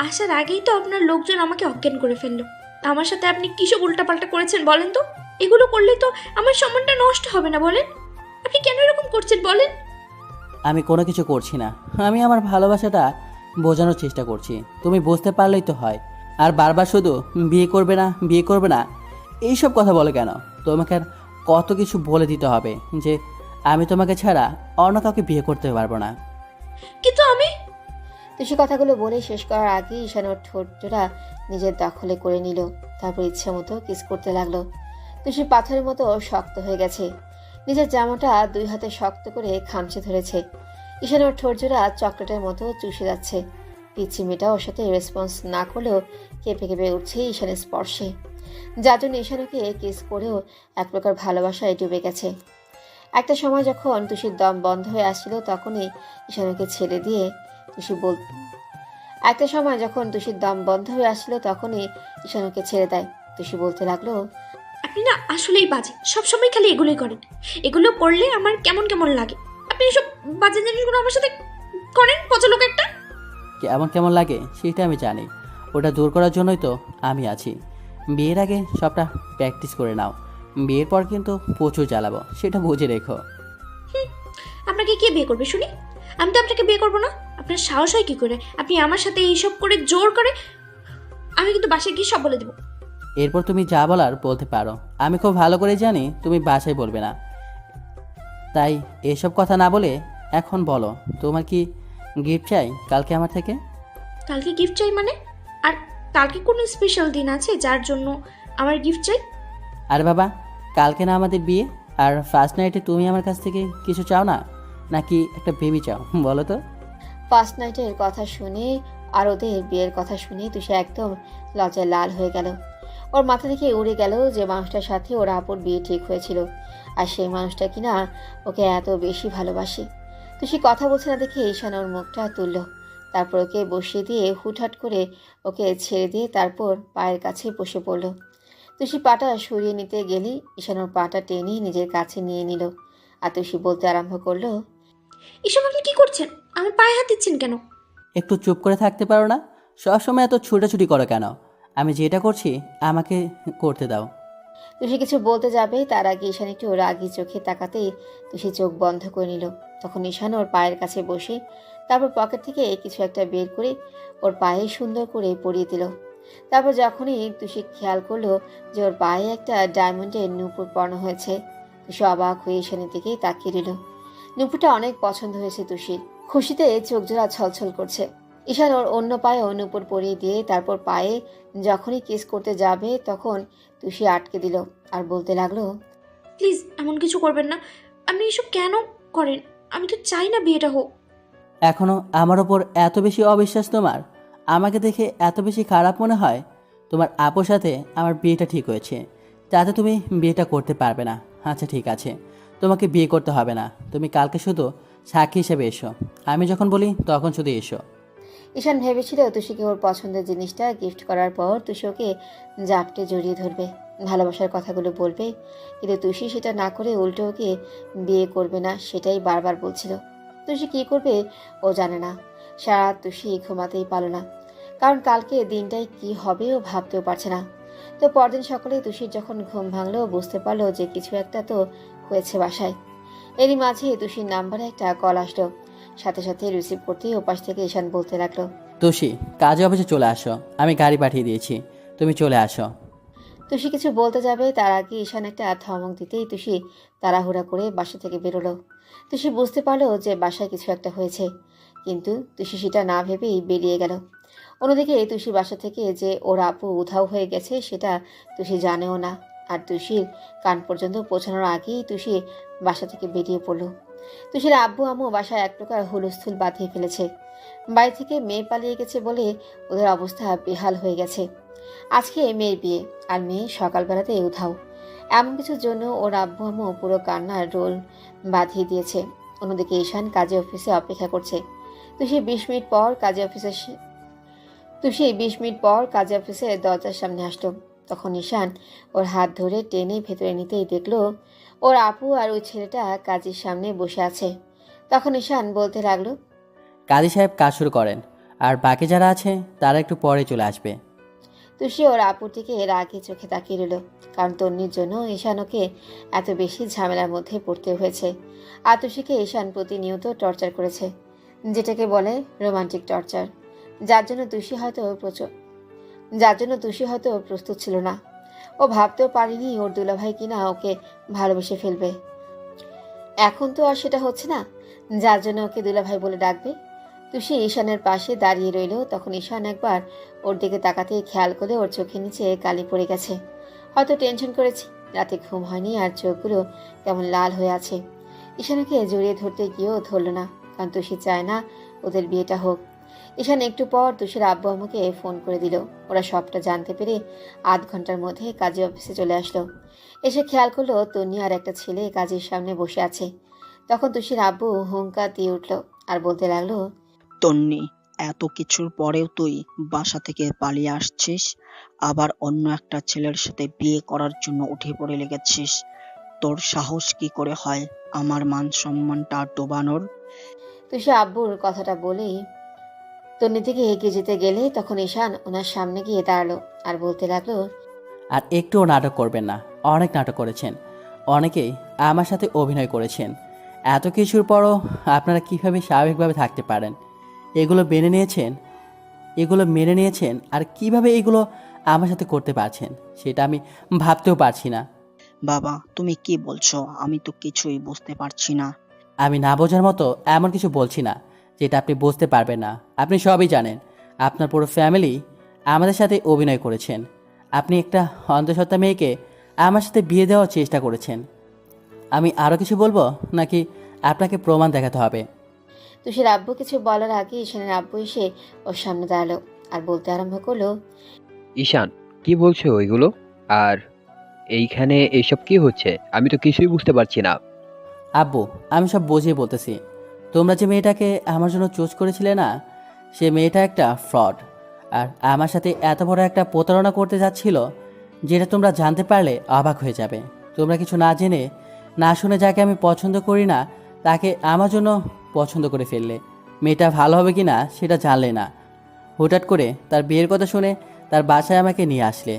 আসার আগেই তো আপনার লোকজন আমাকে অজ্ঞান করে ফেললো। আমার সাথে আপনি কিসব উল্টাপাল্টা করেছেন বলেন তো? এগুলো করলে তো আমার সম্মানটা নষ্ট হবে না বলেন? আপনি কেন এরকম করছেন বলেন? আমি কোনো কিছু করছি না। আমি আমার ভালোবাসাটা বোঝানোর চেষ্টা করছি। তুমি বুঝতে পারলেই তো হয়। আর বারবার শুধু বিয়ে করবে না এইসব কথা বলে কেন? তোমাকে আর কত কিছু বলে দিতে হবে যে আমি তোমাকে ছাড়া অন্য কাউকে বিয়ে করতে পারবো না? কিন্তু আমি তুষি কথাগুলো বলে শেষ করার আগেই ঈশান ওর ঠোঁট জোড়া নিজের দখলে করে নিল। তারপর ইচ্ছে মতো কিস করতে লাগলো। তুষি পাথরের মতো শক্ত হয়ে গেছে। নিজের জামাটা দুই হাতে শক্ত করে খামচে ধরেছে। ঈশান ওর ঠোঁট জোড়া চকলেটের মতো চুষে যাচ্ছে। পিচ্ছি মেয়েটা ওর সাথে রেসপন্স না করলেও কেঁপে কেঁপে উঠছে ঈশানের স্পর্শে, যার জন্য ঈশান ওকে কিস করেও এক প্রকার ভালোবাসায় ডুবে গেছে। একটা সময় যখন তুষির দম বন্ধ হয়ে আসছিল, তখনই ঈশান ওকে ছেড়ে দিয়ে ঈশানুকে ছেড়ে দেয়। তুষি বলতে লাগলো, আপনি না আসলেই বাজে, সবসময় খালি এগুলোই করেন। এগুলো করলে আমার কেমন কেমন লাগে। আপনি এসব বাজে জিনিসগুলো আমার সাথে করেন, পচা লোক একটা। কেমন লাগে সেটা আমি জানি। ওটা দূর করার জন্যই তো আমি আছি। বিয়ের আগে সবটা প্র্যাকটিস করে নাও। বিয়ের পর কিন্তু প্রচুর জ্বালাবো, সেটা বুঝে রেখো। আপনাকে কে বিয়ে করবে শুনি? আমি তো আপনাকে বিয়ে করবো না। আপনার সাহস হয় কি করে? আপনি আমার সাথে এইসব করে জোর করে? আমি কিন্তু বাসায় গিয়ে সব বলে দেবো। এরপর তুমি যা বলার বলতে পারো। আমি খুব ভালো করে জানি তুমি বাসায় বলবে না, তাই এসব কথা না বলে এখন বলো, তোমার কি গিফট চাই কালকে আমার থেকে? কালকে গিফট চাই মানে? আর কালকে কোনো স্পেশাল দিন আছে যার জন্য আমার গিফট চাই? আরে বাবা, কালকে না আমাদের বিয়ে, আর ফার্স্ট নাইটে তুমি আমার কাছ থেকে কিছু চাও না, নাকি একটা বেবি চাও বলো তো? ফার্স্ট নাইটের কথা শুনে আর ওদের বিয়ের কথা শুনে তুষি একদম লজ্জায় লাল হয়ে গেল। ওর মাথা থেকে উড়ে গেল যে মানুষটার সাথে ওর আপুর বিয়ে ঠিক হয়েছিল, আর সেই মানুষটা কিনা ওকে এত বেশি ভালোবাসে। তুষি কথা বলছে না দেখে ঈশান ওর মুখটা তুলল, তারপর ওকে বসিয়ে দিয়ে হুটহাট করে ওকে ছেড়ে দিয়ে তারপর পায়ের কাছে বসে পড়ল। তুষি পাটা সরিয়ে নিতে গেলেই ঈশান ওর পাটা টেনে নিজের কাছে নিয়ে নিল, আর তুষি বলতে আরম্ভ করলো, এসব আপনি কি করছেন? আমার পায়ে হাত দিচ্ছেন কেন? একটু চুপ করে থাকতে পারো না? সবসময় এত ছুটাছুটি করো কেন? আমি যেটা করছি আমাকে করতে দাও। তুষি কিছু বলতে যাবে তার আগে ঈশান একটু রাগি চোখে তাকাতেই তুষি চোখ বন্ধ করে নিল। তখন ঈশান ওর পায়ের কাছে বসে তারপর পকেট থেকে কিছু একটা বের করে ওর পায়ে সুন্দর করে পরিয়ে দিল। তারপর যখনই তুষি খেয়াল করলো যে ওর পায়ে একটা ডায়মন্ডের নূপুর পরানো হয়েছে, তুষি অবাক হয়ে ঈশানের দিকে তাকিয়ে রইল। নূপুরটা অনেক পছন্দ হয়েছে তুষির, খুশিতে চোখ জোড়া ছলছল করছে। ঈশান ওর অন্য পায়েও নূপুর পরিয়ে দিয়ে তারপর পায়ে যখনই কিস করতে যাবে তখন তুষি আটকে দিল আর বলতে লাগলো, প্লিজ এমন কিছু করবেন না। আপনি এসব কেন করেন? আমি তো চাই না বিয়েটা হোক। এখনো আমার ওপর এত বেশি অবিশ্বাস তোমার? আমাকে দেখে এত বেশি খারাপ মনে হয়? তোমার আপুর সাথে আমার বিয়েটা ঠিক হয়েছে, তাতে তুমি বিয়েটা করতে পারবে না। আচ্ছা ঠিক আছে, তোমাকে বিয়ে করতে হবে না, তুমি কালকে শুধু সাক্ষী হিসেবে এসো। আমি যখন বলি তখন শুধু এসো। ঈশান ভেবেছিল তুষিকে ওর পছন্দের জিনিসটা গিফট করার পর তুষি ওকে জাপটে জড়িয়ে ধরবে, ভালোবাসার কথাগুলো বলবে, কিন্তু তুষি সেটা না করে উল্টো ওকে বিয়ে করবে না সেটাই বারবার বলছিল। তুষি কী করবে ও জানে না। সারা রাত তুষি ঘুমাতেই পারল না, কারণ কালকে দিনটাই কি হবে ও ভাবতেও পারছে না। তো পরদিন সকালে তুষির যখন ঘুম ভাঙলো বুঝতে পারলো যে কিছু একটা তো হয়েছে বাসায়। এরই মাঝে তুষির নাম্বারে একটা কল আসলো, সাথে সাথে রিসিভ করতেই ওপাশ থেকে ঈশান বলতে লাগলো, তুষি, কাজে অফিসে চলে আসো, আমি গাড়ি পাঠিয়ে দিয়েছি, তুমি চলে আসো। তুষি কিছু বলতে যাবে তার আগে ঈশান একটা ধমক দিতেই তুষি তাড়াহুড়া করে বাসা থেকে বেরোলো। তুষি বুঝতে পারলো যে বাসায় কিছু একটা হয়েছে, কিন্তু তুষি সেটা না ভেবেই বেরিয়ে গেল। অন্যদিকে তুষি বাসা থেকে যে ওর আপু উধাও হয়ে গেছে সেটা তুষি জানেও না, আর তুষির কান পর্যন্ত পৌঁছানোর আগেই তুষি বাসা থেকে বেরিয়ে পড়লো। তুষির আব্বু আম্মু বাসায় এক প্রকার হুলস্থুল বাঁধিয়ে ফেলেছে। বাড়ি থেকে মেয়ে পালিয়ে গেছে বলে ওদের অবস্থা বেহাল হয়ে গেছে। আজকে মেয়ের বিয়ে আর মেয়ে সকালবেলাতে উধাও, এমন কিছুর জন্য ওর আব্বু আম্মু পুরো কান্নার রোল বাঁধিয়ে দিয়েছে। অন্যদিকে ঈশান কাজে অফিসে অপেক্ষা করছে। তুষি 20 মিনিট পর কাজে অফিসে দরজার সামনে আসলো। তখন ঈশান ওর হাত ধরে টেনে ভেতরে নিতেই দেখলো ওর আপু আর ওই ছেলেটা কাজের সামনে বসে আছে। তখন ঈশান বলতে লাগলো, কাজী সাহেব কাজ শুরু করেন, আর বাকি যারা আছে তারা একটু পরে চলে আসবে। তুষি ওর আপুর দিকে রাগে চোখে তাকিয়ে রইল, কারণ তন্নির জন্য ঈশান ওকে এত বেশি ঝামেলার মধ্যে পড়তে হয়েছে। আর তুষিকে ঈশান প্রতিনিয়ত টর্চার করেছে, যেটাকে বলে রোমান্টিক টর্চার, যার জন্য তুষি হয়তো প্রস্তুত ছিল না। ও ভাবতেও পারেনি ওর দুলাভাই কিনা ওকে ভালোবেসে ফেলবে। এখন তো আর সেটা হচ্ছে না, যার জন্য ওকে দুলাভাই বলে ডাকবে। তুষি ঈশানের পাশে দাঁড়িয়ে রইল। তখন ঈশান একবার ওর দিকে তাকাতেই খেয়াল করে ওর চোখের নিচে কালি পড়ে গেছে। হয়তো টেনশন করেছি, রাতে ঘুম হয়নি আর চোখগুলো কেমন লাল হয়ে আছে। ঈশানকে জড়িয়ে ধরতে গিয়েও ধরল না, কারণ তুষি চায় না ওদের বিয়েটা হোক। ঈশান একটু পর তুষির আব্বু আম্মুকে ফোন করে দিল। ওরা সবটা জানতে পেরে আধ ঘন্টার মধ্যে কাজী অফিসে চলে আসলো। এসে খেয়াল করলো তন্নি আর একটা ছেলে কাজের সামনে বসে আছে। তখন তুষির আব্বু হুঙ্কার দিয়ে উঠল আর বলতে লাগলো, তন্নি, এত কিছুর পরেও তুই বাসা থেকে পালিয়ে আসছিস, আবার অন্য একটা ছেলের সাথে বিয়ে করার জন্য উঠে পড়ে লেগেছিস। তোর সাহস কি করে হয় আমার মান সম্মানটা ডোবানোর? তুষি আব্বুর কথাটা বলেই তন্নির দিকে এগিয়ে যেতে গেলে তখন ঈশান ওনার সামনে গিয়ে দাঁড়ালো আর বলতে লাগলো, আর একটুও নাটক করবেন না, অনেক নাটক করেছেন, অনেকেই আমার সাথে অভিনয় করেছেন। এত কিছুর পরও আপনারা কীভাবে স্বাভাবিকভাবে থাকতে পারেন? এগুলো মেনে নিয়েছেন আর কিভাবে এগুলো আমার সাথে করতে পারছেন সেটা আমি ভাবতেও পারছি না। বাবা, তুমি কি বলছো? আমি তো কিছুই বুঝতে পারছি না। আমি না বোঝার মতো এমন কিছু বলছি না যেটা আপনি বুঝতে পারবেন না। আপনি সবই জানেন। আপনার পুরো ফ্যামিলি আমাদের সাথে অভিনয় করেছেন। আপনি একটা অন্তঃসত্ত্বা মেয়েকে আমার সাথে বিয়ে দেওয়ার চেষ্টা করেছেন। আমি আরও কিছু বলবো নাকি আপনাকে প্রমাণ দেখাতে হবে? তুষির আব্বু কিছু বলার আগে ঈশানের আব্বু এসে ওর সামনে দাঁড়ালো আর বলতে আরম্ভ করলো। ঈশান, কি বলছো এগুলো? আর এইখানে এইসব কি হচ্ছে? আমি তো কিছুই বুঝতে পারছি না। আব্বু, আমি সব বুঝিয়ে বলতেছি। তোমরা যে মেয়েটাকে আমার জন্য চুজ করেছিলে না, সে মেয়েটা একটা ফ্রড। আর আমার সাথে এত বড় একটা প্রতারণা করতে যাচ্ছিল, যেটা তোমরা জানতে পারলে অবাক হয়ে যাবে। তোমরা কিছু না জেনে না শুনে যাকে আমি পছন্দ করি না, তাকে আমার জন্য পছন্দ করে ফেললে। মেয়েটা ভালো হবে কি না সেটা জানলে না। হুটহাট করে তার বিয়ের কথা শুনে তার বাসায় আমাকে নিয়ে আসলে।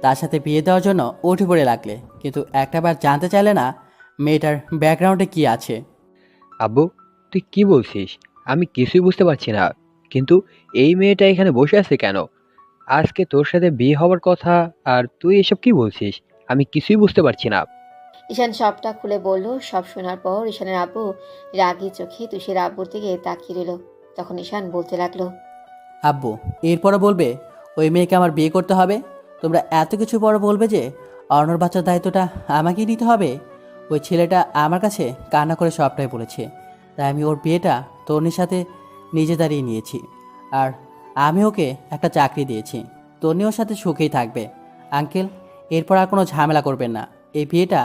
তার সাথে বিয়ে দেওয়ার জন্য উঠে পড়ে লাগলে, কিন্তু একটাবার জানতে চাইলে না মেয়েটার ব্যাকগ্রাউন্ডে কি আছে। আব্বু, তুই কি বলছিস? আমি কিছুই বুঝতে পারছি না। কিন্তু এই মেয়েটা এখানে বসে আছে কেন? আজকে তোর সাথে বিয়ে হওয়ার কথা, আর তুই এসব কি বলছিস? আমি কিছুই বুঝতে পারছি না। ঈশান সবটা খুলে বলল। সব শোনার পর ঈশানের আব্বু রাগী চোখে তুষির আব্বুর দিকে তাকিয়ে রইল। তখন ঈশান বলতে লাগলো। আব্বু, এরপরে বলবে ওই মেয়েকে আমার বিয়ে করতে হবে? তোমরা এত কিছু পরে বলবে যে অর্ণর বাচ্চার দায়িত্বটা আমাকেই নিতে হবে? ওই ছেলেটা আমার কাছে কান্না করে সবটাই বলেছে, তাই আমি ওর বিয়েটা তন্নির সাথে নিজে দাঁড়িয়ে নিয়েছি। আর আমি ওকে একটা চাকরি দিয়েছি। তন্নি ওর সাথে সুখেই থাকবে। আঙ্কেল, এরপর আর কোনো ঝামেলা করবেন না। এই বিয়েটা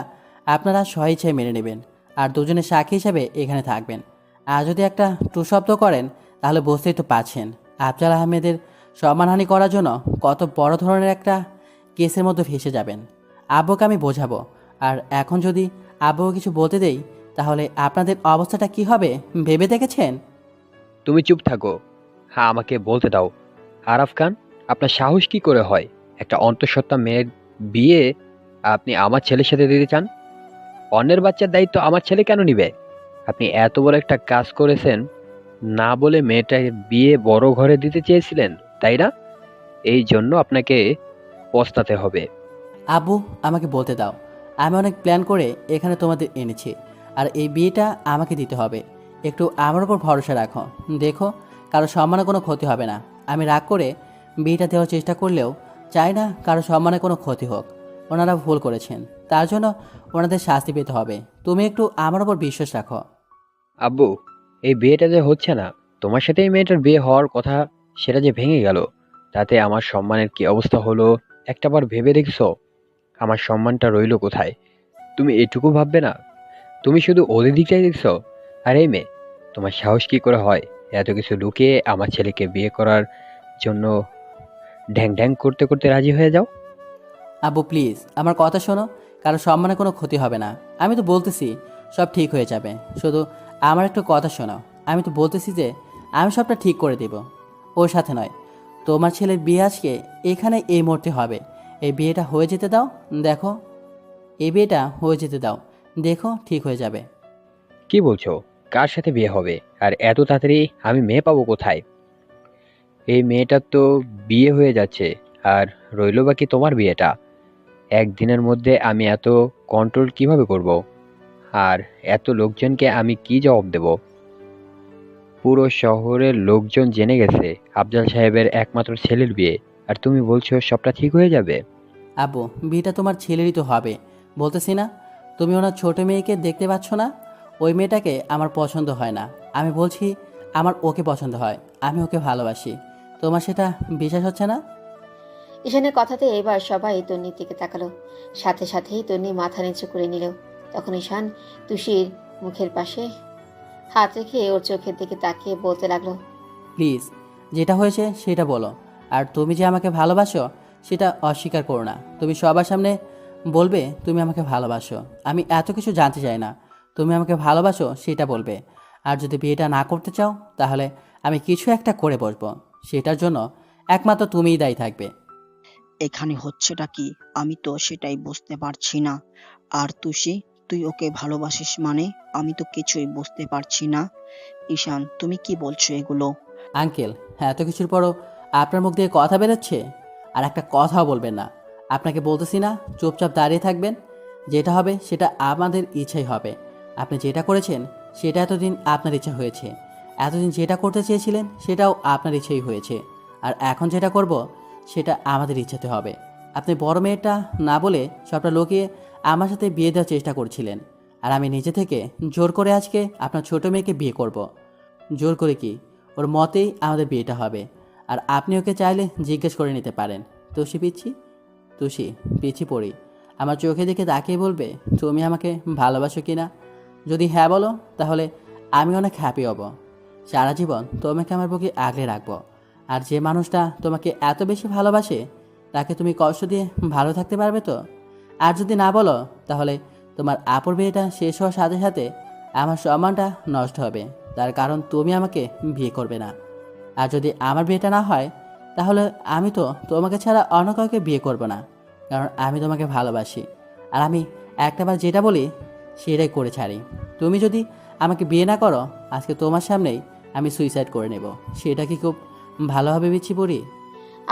আপনারা স্বইচ্ছায় মেনে নেবেন আর দুজনের সাক্ষী হিসাবে এখানে থাকবেন। আর যদি একটা টু শব্দ করেন তাহলে বুঝতেই তো পারছেন আফজাল আহমেদের সম্মানহানি করার জন্য কত বড় ধরনের একটা কেসের মধ্যে ফেসে যাবেন। আব্বুকে আমি বোঝাবো। আর এখন যদি আব্বুকে কিছু বলতে দেই তাহলে আপনাদের অবস্থাটা কি হবে ভেবে দেখেছেন? তুমি চুপ থাকো। হ্যাঁ, আমাকে বলতে দাও। আরাফ খান, আপনার সাহস কি করে হয় একটা অন্তঃসত্ত্বা মেয়ের বিয়ে আপনি আমার ছেলের সাথে দিতে চান? অন্যের বাচ্চার দায়িত্ব আমার ছেলে কেন নিবে? আপনি এত বড় একটা কাজ করেছেন, না বলে মেয়েটার বিয়ে বড় ঘরে দিতে চেয়েছিলেন, তাই না? এই জন্য আপনাকে পস্তাতে হবে। আব্বু, আমাকে বলতে দাও। আমি অনেক প্ল্যান করে এখানে তোমাদের এনেছি। আর এই বিয়েটা আমাকে দিতে হবে। একটু আমার উপর ভরসা রাখো। দেখো, কারো সম্মানে কোনো ক্ষতি হবে না। আমি রাগ করে বিয়েটা দেওয়ার চেষ্টা করলেও চাই না কারো সম্মানে কোনো ক্ষতি হোক। ওনারা ভুল করেছেন, তার জন্য ওনাদের শাস্তি পেতে হবে। তুমি একটু আমার উপর বিশ্বাস রাখো। আব্বু, এই বিয়েটা যে হচ্ছে না, তোমার সাথে এই মেয়েটার বিয়ে হওয়ার কথা, সেটা যে ভেঙে গেল, তাতে আমার সম্মানের কি অবস্থা হলো একটাবার ভেবে দেখছো? আমার সম্মানটা রইলো কোথায়? তুমি এটুকু ভাববে না? তুমি শুধু ওদের দিকটাই দেখছো। আর এই মেয়ে, তোমার সাহস কি করে হয় এত কিছু লুকিয়ে আমার ছেলেকে বিয়ে করার জন্য ঢ্যাং ঢ্যাং করতে করতে রাজি হয়ে যাও? আব্বু প্লিজ, আমার কথা শোনো। কারো সম্মানে কোনো ক্ষতি হবে না। আমি তো বলতেছি সব ঠিক হয়ে যাবে। শুধু আমার একটু কথা শোনাও। আমি তো বলতেছি যে আমি সবটা ঠিক করে দেব। ওর সাথে নয়, তোমার ছেলের বিয়ে আজকে এখানে এই মুহূর্তে হবে। এই বিয়েটা হয়ে যেতে দাও। দেখো, এই বিয়েটা হয়ে যেতে দাও। দেখো, ঠিক হয়ে যাবে। কি বলছো? কার সাথে বিয়ে হবে? আর এত তাড়াতাড়ি আমি মেয়ে পাবো কোথায়? এই মেয়েটার তো বিয়ে হয়ে যাচ্ছে, আর রইলো বাকি তোমার বিয়েটা। একদিনের মধ্যে আমি এত কন্ট্রোল কিভাবে করব? আর এত লোকজনকে আমি কি জবাব দেব? পুরো শহরের লোকজন জেনে গেছে আফজাল সাহেবের একমাত্র ছেলের বিয়ে, আর তুমি বলছো সবটা ঠিক হয়ে যাবে? আব্বু, বিয়েটা তোমার ছেলেরই তো হবে। বলতেছি না, তুমি ওনার ছোট মেয়েকে দেখতে পাচ্ছ না? ওই মেয়েটাকে আমার পছন্দ হয় না। আমি বলছি আমার ওকে পছন্দ হয়। আমি ওকে ভালোবাসি। তোমার সেটা বিশ্বাস হচ্ছে না? ঈশানের কথাতে এবার সবাই তন্নির দিকে তাকালো। সাথে সাথেই তন্নি মাথা নিচু করে নিল। তখন ঈশান তুষির মুখের পাশে হাত রেখে ওর চোখের দিকে তাকিয়ে বলতে লাগলো। প্লিজ, যেটা হয়েছে সেটা বলো। আর তুমি যে আমাকে ভালোবাসো সেটা অস্বীকার করো না। তুমি সবার সামনে বলবে তুমি আমাকে ভালোবাসো। আমি এত কিছু জানতে চাই না। তুমি আমাকে ভালোবাসো সেটা বলবে। আর যদি বিয়েটা না করতে চাও তাহলে আমি কিছু একটা করে বসবো। সেটার জন্য একমাত্র তুমিই দায়ী থাকবে। এখানে হচ্ছেটা কি? আমি তো সেটাই বুঝতে পারছি না। আর তুষি, তুই ওকে ভালোবাসিস মানে? আমি তো কিছুই বুঝতে পারছি না। ঈশান, তুমি কি বলছো এগুলো? আঙ্কেল, এত কিছুর পরও আপনার মুখ দিয়ে কথা বেরোচ্ছে? আর একটা কথাও বলবেন না। আপনাকে বলতেছি না চুপচাপ দাঁড়িয়ে থাকবেন? যেটা হবে সেটা আমাদের ইচ্ছাই হবে। আপনি যেটা করেছেন সেটা এতদিন আপনার ইচ্ছা হয়েছে, এতদিন যেটা করতে চেয়েছিলেন সেটাও আপনার ইচ্ছেই হয়েছে, আর এখন যেটা করব সেটা আমাদের ইচ্ছাতে হবে। আপনি বড় মেয়েটা না বলে সবটা লুকিয়ে আমার সাথে বিয়ে দেওয়ার চেষ্টা করছিলেন, আর আমি নিজে থেকে জোর করে আজকে আপনার ছোট মেয়েকে বিয়ে করব। জোর করে কি, ওর মতেই আমাদের বিয়েটা হবে। আর আপনি ওকে চাইলে জিজ্ঞেস করে নিতে পারেন, তুষি পিচ্ছি, তুষি পিচ্ছি পড়ি, আমার চোখে দেখে তাকিয়ে বলবে তুমি আমাকে ভালোবাসো কি না। যদি হ্যাঁ বলো তাহলে আমি অনেক হ্যাপি হব, সারা জীবন তোমাকে আমার বুকে আগলে রাখবো। আর যে মানুষটা তোমাকে এত বেশি ভালোবাসে তাকে তুমি কষ্ট দিয়ে ভালো থাকতে পারবে তো? আর যদি না বলো তাহলে তোমার আপুর বিয়েটা শেষ হওয়ার সাথে সাথে আমার সম্মানটা নষ্ট হবে, তার কারণ তুমি আমাকে বিয়ে করবে না। আর যদি আমার বিয়েটা না হয় তাহলে আমি তো তোমাকে ছাড়া অন্য কাউকে বিয়ে করব না, কারণ আমি তোমাকে ভালোবাসি। আর আমি একটাবার যেটা বলি সেটাই করে ছাড়ি। তুমি যদি আমাকে বিয়ে না করো আজকে তোমার সামনেই আমি সুইসাইড করে নেব। সেটা কি খুব ভালোভাবে বিচ্ছি পড়ি?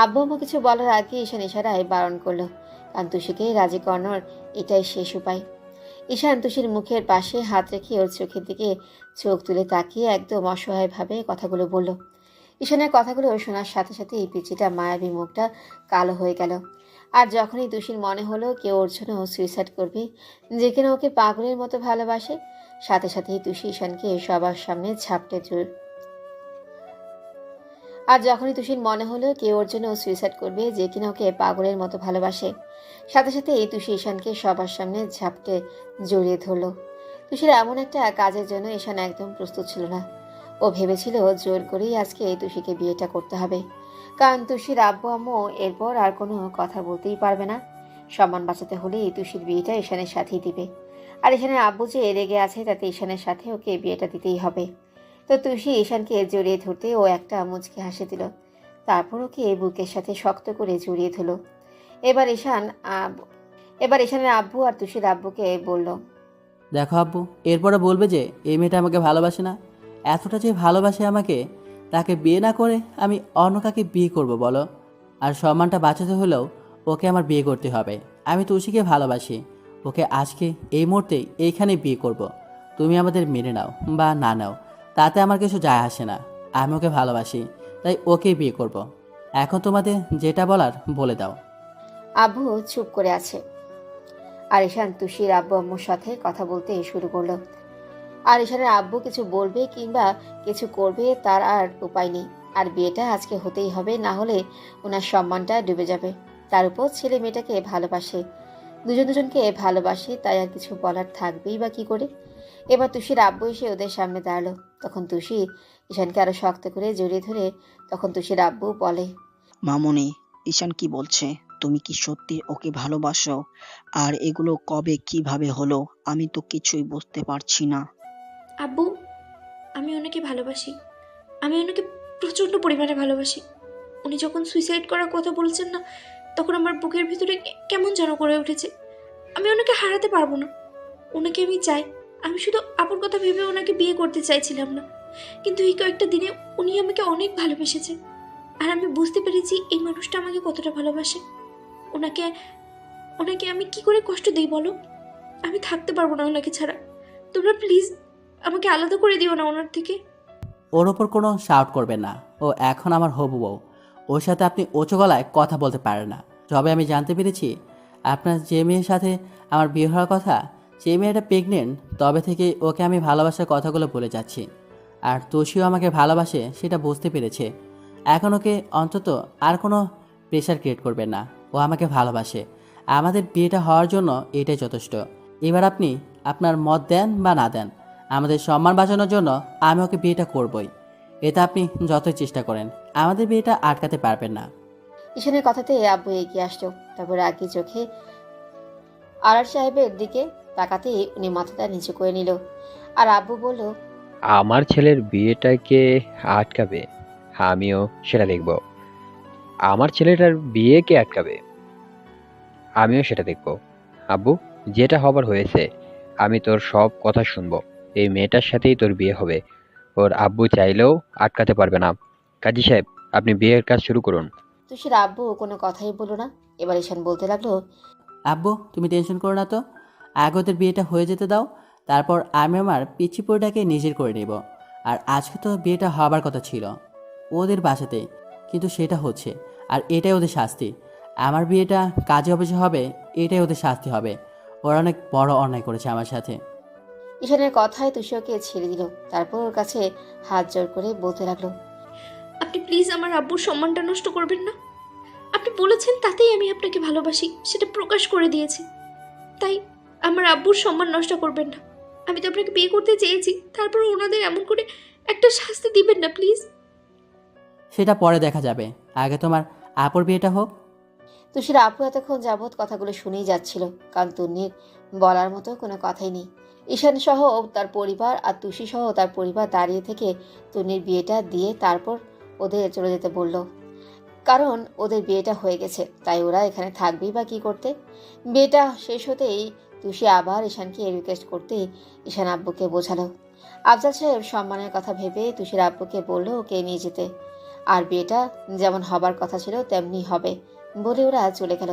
আব্বু আম্মু কিছু বলার আগে ঈশান ইশারায় বারণ করলো, কারণ তুষিকে রাজি করানোর এটাই শেষ উপায়। ঈশান তুষির মুখের পাশে হাত রেখে ওর চোখের দিকে চোখ তুলে তাকিয়ে একদম অসহায়ভাবে কথাগুলো বলল। ঈশানের কথাগুলো শোনার সাথে সাথে এই পিচিটা মায়াবী মুখটা কালো হয়ে গেল। আর যখনই তুষির মনে হলো কেউ ওর জন্য সুইসাইড করবে, যে কিনা ওকে পাগলের মতো ভালোবাসে, সাথে সাথেই তুষি ঈশানকে সবার সামনে ঝাপটে আর যখনই তুষির মনে হলো কেউ ওর জন্য সুইসাইড করবে, যে কিনা ওকে পাগলের মতো ভালোবাসে, সাথে সাথে এই তুষি ঈশানকে সবার সামনে ঝাপটে জড়িয়ে ধরলো। তুষির এমন একটা কাজের জন্য ঈশান একদম প্রস্তুত ছিল না। ও ভেবেছিল জোর করেই আজকে তুষিকে বিয়েটা করতে হবে, কারণ তুষির আব্বু আম্মু এরপর আর কোনো কথা বলতেই পারবে না। সম্মান বাঁচাতে হলে এই তুষির বিয়েটা ঈশানের সাথেই দিবে। আর ঈশানের আব্বু যে রেগে আছে তাতে ঈশানের সাথে ওকে বিয়েটা দিতেই হবে। তো তুষি ঈশানকে জড়িয়ে ধরতে ও একটা মুচকি হাসি দিল, তারপর ওকে বুকের সাথে শক্ত করে জড়িয়ে ধরল। এবার ঈশানের আব্বু আর তুষির আব্বুকে বলল, দেখো আব্বু, এরপরে বলবে যে এই মেয়েটা আমাকে ভালোবাসে না। এতটা যে ভালোবাসে আমাকে, তাকে বিয়ে না করে আমি অন্য কাকে বিয়ে করব বলো? আর সম্মানটা বাঁচাতে হলেও ওকে আমার বিয়ে করতে হবে। আমি তুষিকে ভালোবাসি, ওকে আজকে এই মুহূর্তেই এইখানে বিয়ে করব। তুমি আমাদের মেনে নাও বা না নাও তাতে আমার কিছু যায় আসে না, আমি ওকে ভালোবাসি তাই ওকেই বিয়ে করব। এখন তোমাদের যেটা বলার বলে দাও। আব্বু চুপ করে আছে। আর ঈশান তুষির আব্বু আম্মুর সাথে কথা বলতে শুরু করলো। আর ঈশানের আব্বু কিছু বলবে কিংবা কিছু করবে তার আর উপায় নেই। আর বিয়েটা আজকে হতেই হবে, না হলে ওনার সম্মানটা ডুবে যাবে। তার উপর ছেলে মেয়েটাকে ভালোবাসে, দুজনকে ভালোবাসে, তাই আর কিছু বলার থাকবেই বা কি করে। এবার তুষির আব্বু এসে ওদের সামনে দাঁড়ালো। তখন তুষি ঈশানকে আরো শক্ত করে জড়িয়ে ধরে তখন তুষির আব্বু বলে, মামুনি, ঈশান কি বলছে? তুমি কি সত্যি ওকে ভালোবাসো? আর এগুলো কবে কিভাবে হলো? আমি তো কিছুই বুঝতে পারছি না। আব্বু, আমি ওনাকে ভালোবাসি। আমি ওনাকে প্রচণ্ড পরিমাণে ভালোবাসি। উনি যখন সুইসাইড করার কথা বলছেন না, তখন আমার বুকের ভিতরে কেমন যেন করে উঠেছে। আমি ওনাকে হারাতে পারবো না। ওনাকে আমি চাই। আমি শুধু আপুর কথা ভেবে ওনাকে বিয়ে করতে চাইছিলাম না, কিন্তু এই কয়েকটা দিনে উনি আমাকে অনেক ভালোবেসেছে। আর আমি বুঝতে পেরেছি এই মানুষটা আমাকে কতটা ভালোবাসে। ওনাকে ওনাকে আমি কি করে কষ্ট দিই বলো? আমি থাকতে পারবো না ওনাকে ছাড়া। তোমরা প্লিজ আমাকে আলাদা করে দিও না ওনার থেকে। ওর ওপর কোনো শাউট করবেন না, ও এখন আমার হবু বউ। ওর সাথে আপনি উঁচু গলায় কথা বলতে পারেন না। তবে আমি জানতে পেরেছি আপনার যে মেয়ের সাথে আমার বিয়ে হওয়ার কথা, সেই মেয়েটা প্রেগনেন্ট। তবে থেকে ওকে আমি ভালোবাসার কথাগুলো বলে যাচ্ছি। আর তুষিও আমাকে ভালোবাসে সেটা বুঝতে পেরেছে। এখন ওকে অন্তত আর কোনো প্রেশার ক্রিয়েট করবেন না। ও আমাকে ভালোবাসে, আমাদের বিয়েটা হওয়ার জন্য এটাই যথেষ্ট। এবার আপনি আপনার মত দেন বা না দেন, আমাদের সম্মান বাঁচানোর জন্য আমি ওকে বিয়েটা করবই। এটা আপনি যতই চেষ্টা করেন আমাদের বিয়েটা আটকাতে পারবেন না। ঈশানের কথাতে আব্বু এগিয়ে আসলো। তারপর রাগী চোখে আরার সাহেবের দিকে তাকাতেই উনি মাথাটা নিচু করে নিল। আর আব্বু বলল, আমার ছেলের বিয়েটাকে আটকাবে? আমিও সেটা দেখব। আমার ছেলেটার বিয়ে কে আটকাবে? আমিও সেটা দেখব। আব্বু, যেটা হবার হয়েছে, আমি তোর সব কথা শুনবো। এই মেয়েটার সাথেই তোর বিয়ে হবে। ওর আব্বু চাইলেও আটকাতে পারবে না। কাজী সাহেব, আপনি বিয়ের কাজ শুরু করুন। তুষির আব্বু কোনো কথাই বলল না। এবার ঈশান বলতে লাগলো, আব্বু তুমি টেনশন করো না তো, আগে ওদের বিয়েটা হয়ে যেতে দাও, তারপর আমি আমার পিচ্চি পরিটাকে নিজের করে নেব। আর আজকে তো বিয়েটা হবার কথা ছিল ওদের বাসাতে, কিন্তু সেটা হচ্ছে। আর এটাই ওদের শাস্তি। আমার বিয়েটা কাজে অফিসে হবে, এটাই ওদের শাস্তি হবে। ওরা অনেক বড় অন্যায় করেছে আমার সাথে। ঈশানের কথায় তুষি ওকে ছেড়ে দিল। তারপর ওর কাছে হাত জোর করে বলতে লাগলো, আপনি প্লিজ আমার আব্বুর সম্মানটা নষ্ট করবেন না। আপনি বলেছেন তাতেই আমি আপনাকে ভালোবাসি, সেটা প্রকাশ করে দিয়েছি। তাই আমার আব্বুর সম্মান নষ্ট করবেন না। আমি তো আপনাকে বিয়ে করতে চেয়েছি, তারপর ওনাদের এমন করে একটা শাস্তি দিবেন না প্লিজ। সেটা পরে দেখা যাবে, আগে তোমার আপুর বিয়েটা হোক। তুষির আপু এতক্ষণ যাবৎ কথাগুলো শুনেই যাচ্ছিল, কারণ তন্নির বলার মতো কোনো কথাই নেই। ঈশান সহ তার পরিবার আর তুষি সহ তার পরিবার দাঁড়িয়ে থেকে তন্নির বিয়েটা দিয়ে তারপর ওদের চলে যেতে বলল, কারণ ওদের বিয়েটা হয়ে গেছে, তাই ওরা এখানে থাকবেই বা কী করতে। বিয়েটা শেষ হতেই তুষি আবার ঈশানকে রিকোয়েস্ট করতেই ঈশান আব্বুকে বোঝালো। আফজাল সাহেব সম্মানের কথা ভেবে তুষির আব্বুকে বলল ওকে নিয়ে যেতে, আর বিয়েটা যেমন হবার কথা ছিল তেমনি হবে বলে ওরা চলে গেল।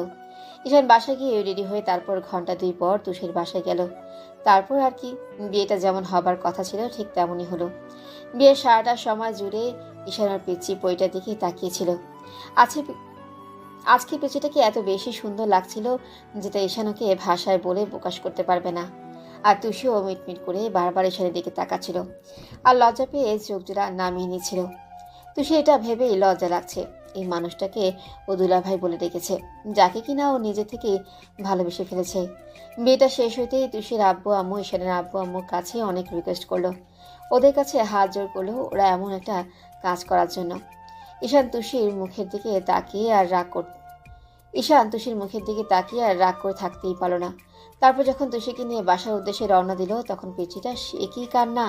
ঈশান বাসায় গিয়ে রেডি হয়ে তারপর ঘন্টা 2 পর তুষির বাসায় গেল। তারপর আর কি, বিয়েটা যেমন হবার কথা ছিল ঠিক তেমনই হলো। বিয়ের সারাটা সময় জুড়ে ঈশান আর পিচ্চি পইটার দিকে তাকিয়েছিল। আজকে আজকে পিচিটাকে এত বেশি সুন্দর লাগছিল যেটা ঈশান ওকে ভাষায় বলে প্রকাশ করতে পারবে না। আর তুষিও মিটমিট করে বারবার ঈশানের দিকে তাকাচ্ছিল আর লজ্জা পেয়ে চোখ জোড়া নামিয়ে নিচ্ছিল। তুষি এটা ভেবেই লজ্জা লাগছে, এই মানুষটাকে ও দুলাভাই বলে ডেকেছে, যাকে কিনা ও নিজে থেকে ভালোবেসে ফেলেছে। বিয়েটা শেষ হইতেই তুষির আব্বু আম্মু ঈশানের আব্বু আম্মুর কাছে অনেক রিকোয়েস্ট করলো, ওদের কাছে হাত জোর করলো ওরা এমন একটা কাজ করার জন্য। ঈশান তুষির মুখের দিকে তাকিয়ে আর রাগ করে থাকতেই পারল না। তারপর যখন তুষিকে নিয়ে বাসার উদ্দেশ্যে রওনা দিল, তখন পিচিটা সে কি কান্না!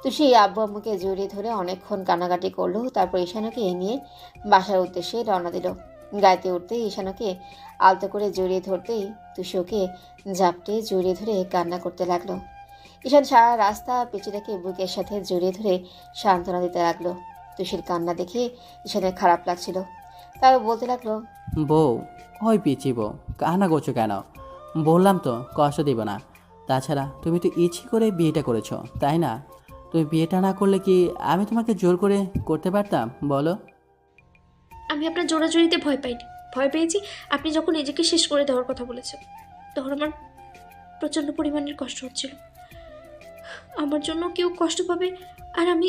তুষি আব্বু আম্মুকে জড়িয়ে ধরে অনেকক্ষণ কান্নাকাটি করলো। তারপর ঈশানকে নিয়ে বাসার উদ্দেশ্যে রওনা দিল। গাড়িতে উঠতেই ঈশানকে আলতো করে জড়িয়ে ধরতেই তুষি ওকে ঝাপটে জড়িয়ে ধরে কান্না করতে লাগলো। ঈশান সারা রাস্তা পিচিটাকে বুকের সাথে জড়িয়ে ধরে সান্ত্বনা দিতে লাগলো। তুষির কান্না দেখে ঈশানের খারাপ লাগছিল, তাও বলতে লাগলো, বউ, ওই পিচি বউ, কান্না করছো কেন? বললাম তো কষ্ট দিব না। তাছাড়া তুমি তো ইচ্ছে করে বিয়েটা করেছো, তাই না? তুমি বিয়েটা না করলে কি আমি তোমাকে জোর করে করতে পারতাম বলো? আমি আপনার জোড়াজোড়িতে ভয় পাইনি। ভয় পেয়েছি আপনি যখন নিজেকে শেষ করে দেওয়ার কথা বলেছেন, তখন আমার প্রচণ্ড পরিমাণের কষ্ট হচ্ছিল। আমার জন্য কেউ কষ্ট পাবে, আর আমি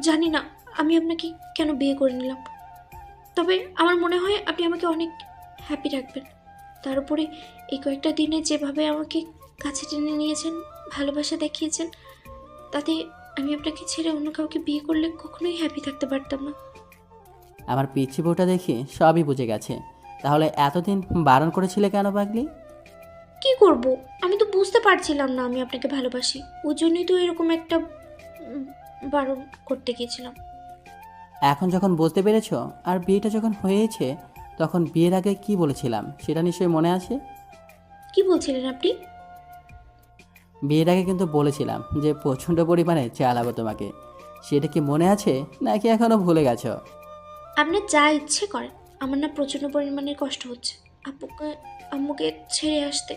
জানি না আমি আপনাকে কেন বিয়ে করে নিলাম। তবে আমার মনে হয় আপনি আমাকে অনেক হ্যাপি রাখবেন। তার উপরে এই কয়েকটা দিনে যেভাবে আমাকে কাছে টেনে নিয়েছেন, ভালোবাসা দেখিয়েছেন, তাতে আমি আপনাকে ছেড়ে অন্য কাউকে বিয়ে করলে কখনোই হ্যাপি থাকতে পারতাম না। আমার পিচ্ছি বউটা দেখি সবই বুঝে গেছে। তাহলে এতদিন বারণ করেছিলে কেন পাগলি? কি করব, আমি তো বুঝতে পারছিলাম না আমি আপনাকে ভালোবাসি। ওই জন্যই তো এরকম একটা বারণ করতে গিয়েছিলাম। এখন যখন বুঝতে পেরেছো আর বিয়েটা যখন হয়েছে, তখন বিয়ের আগে কি বলেছিলাম সেটা নিশ্চয়ই মনে আছে? কি বলছিলেন আপনি? বিয়ের আগে কিন্তু বলেছিলাম যে প্রচণ্ড পরিমাণে চালাবো তোমাকে। সেটা কি মনে আছে নাকি এখনো ভুলে গেছো? আপনার যা ইচ্ছে করেন, আমার না প্রচণ্ড পরিমাণের কষ্ট হচ্ছে আপুকে আম্মুকে ছেড়ে আসতে।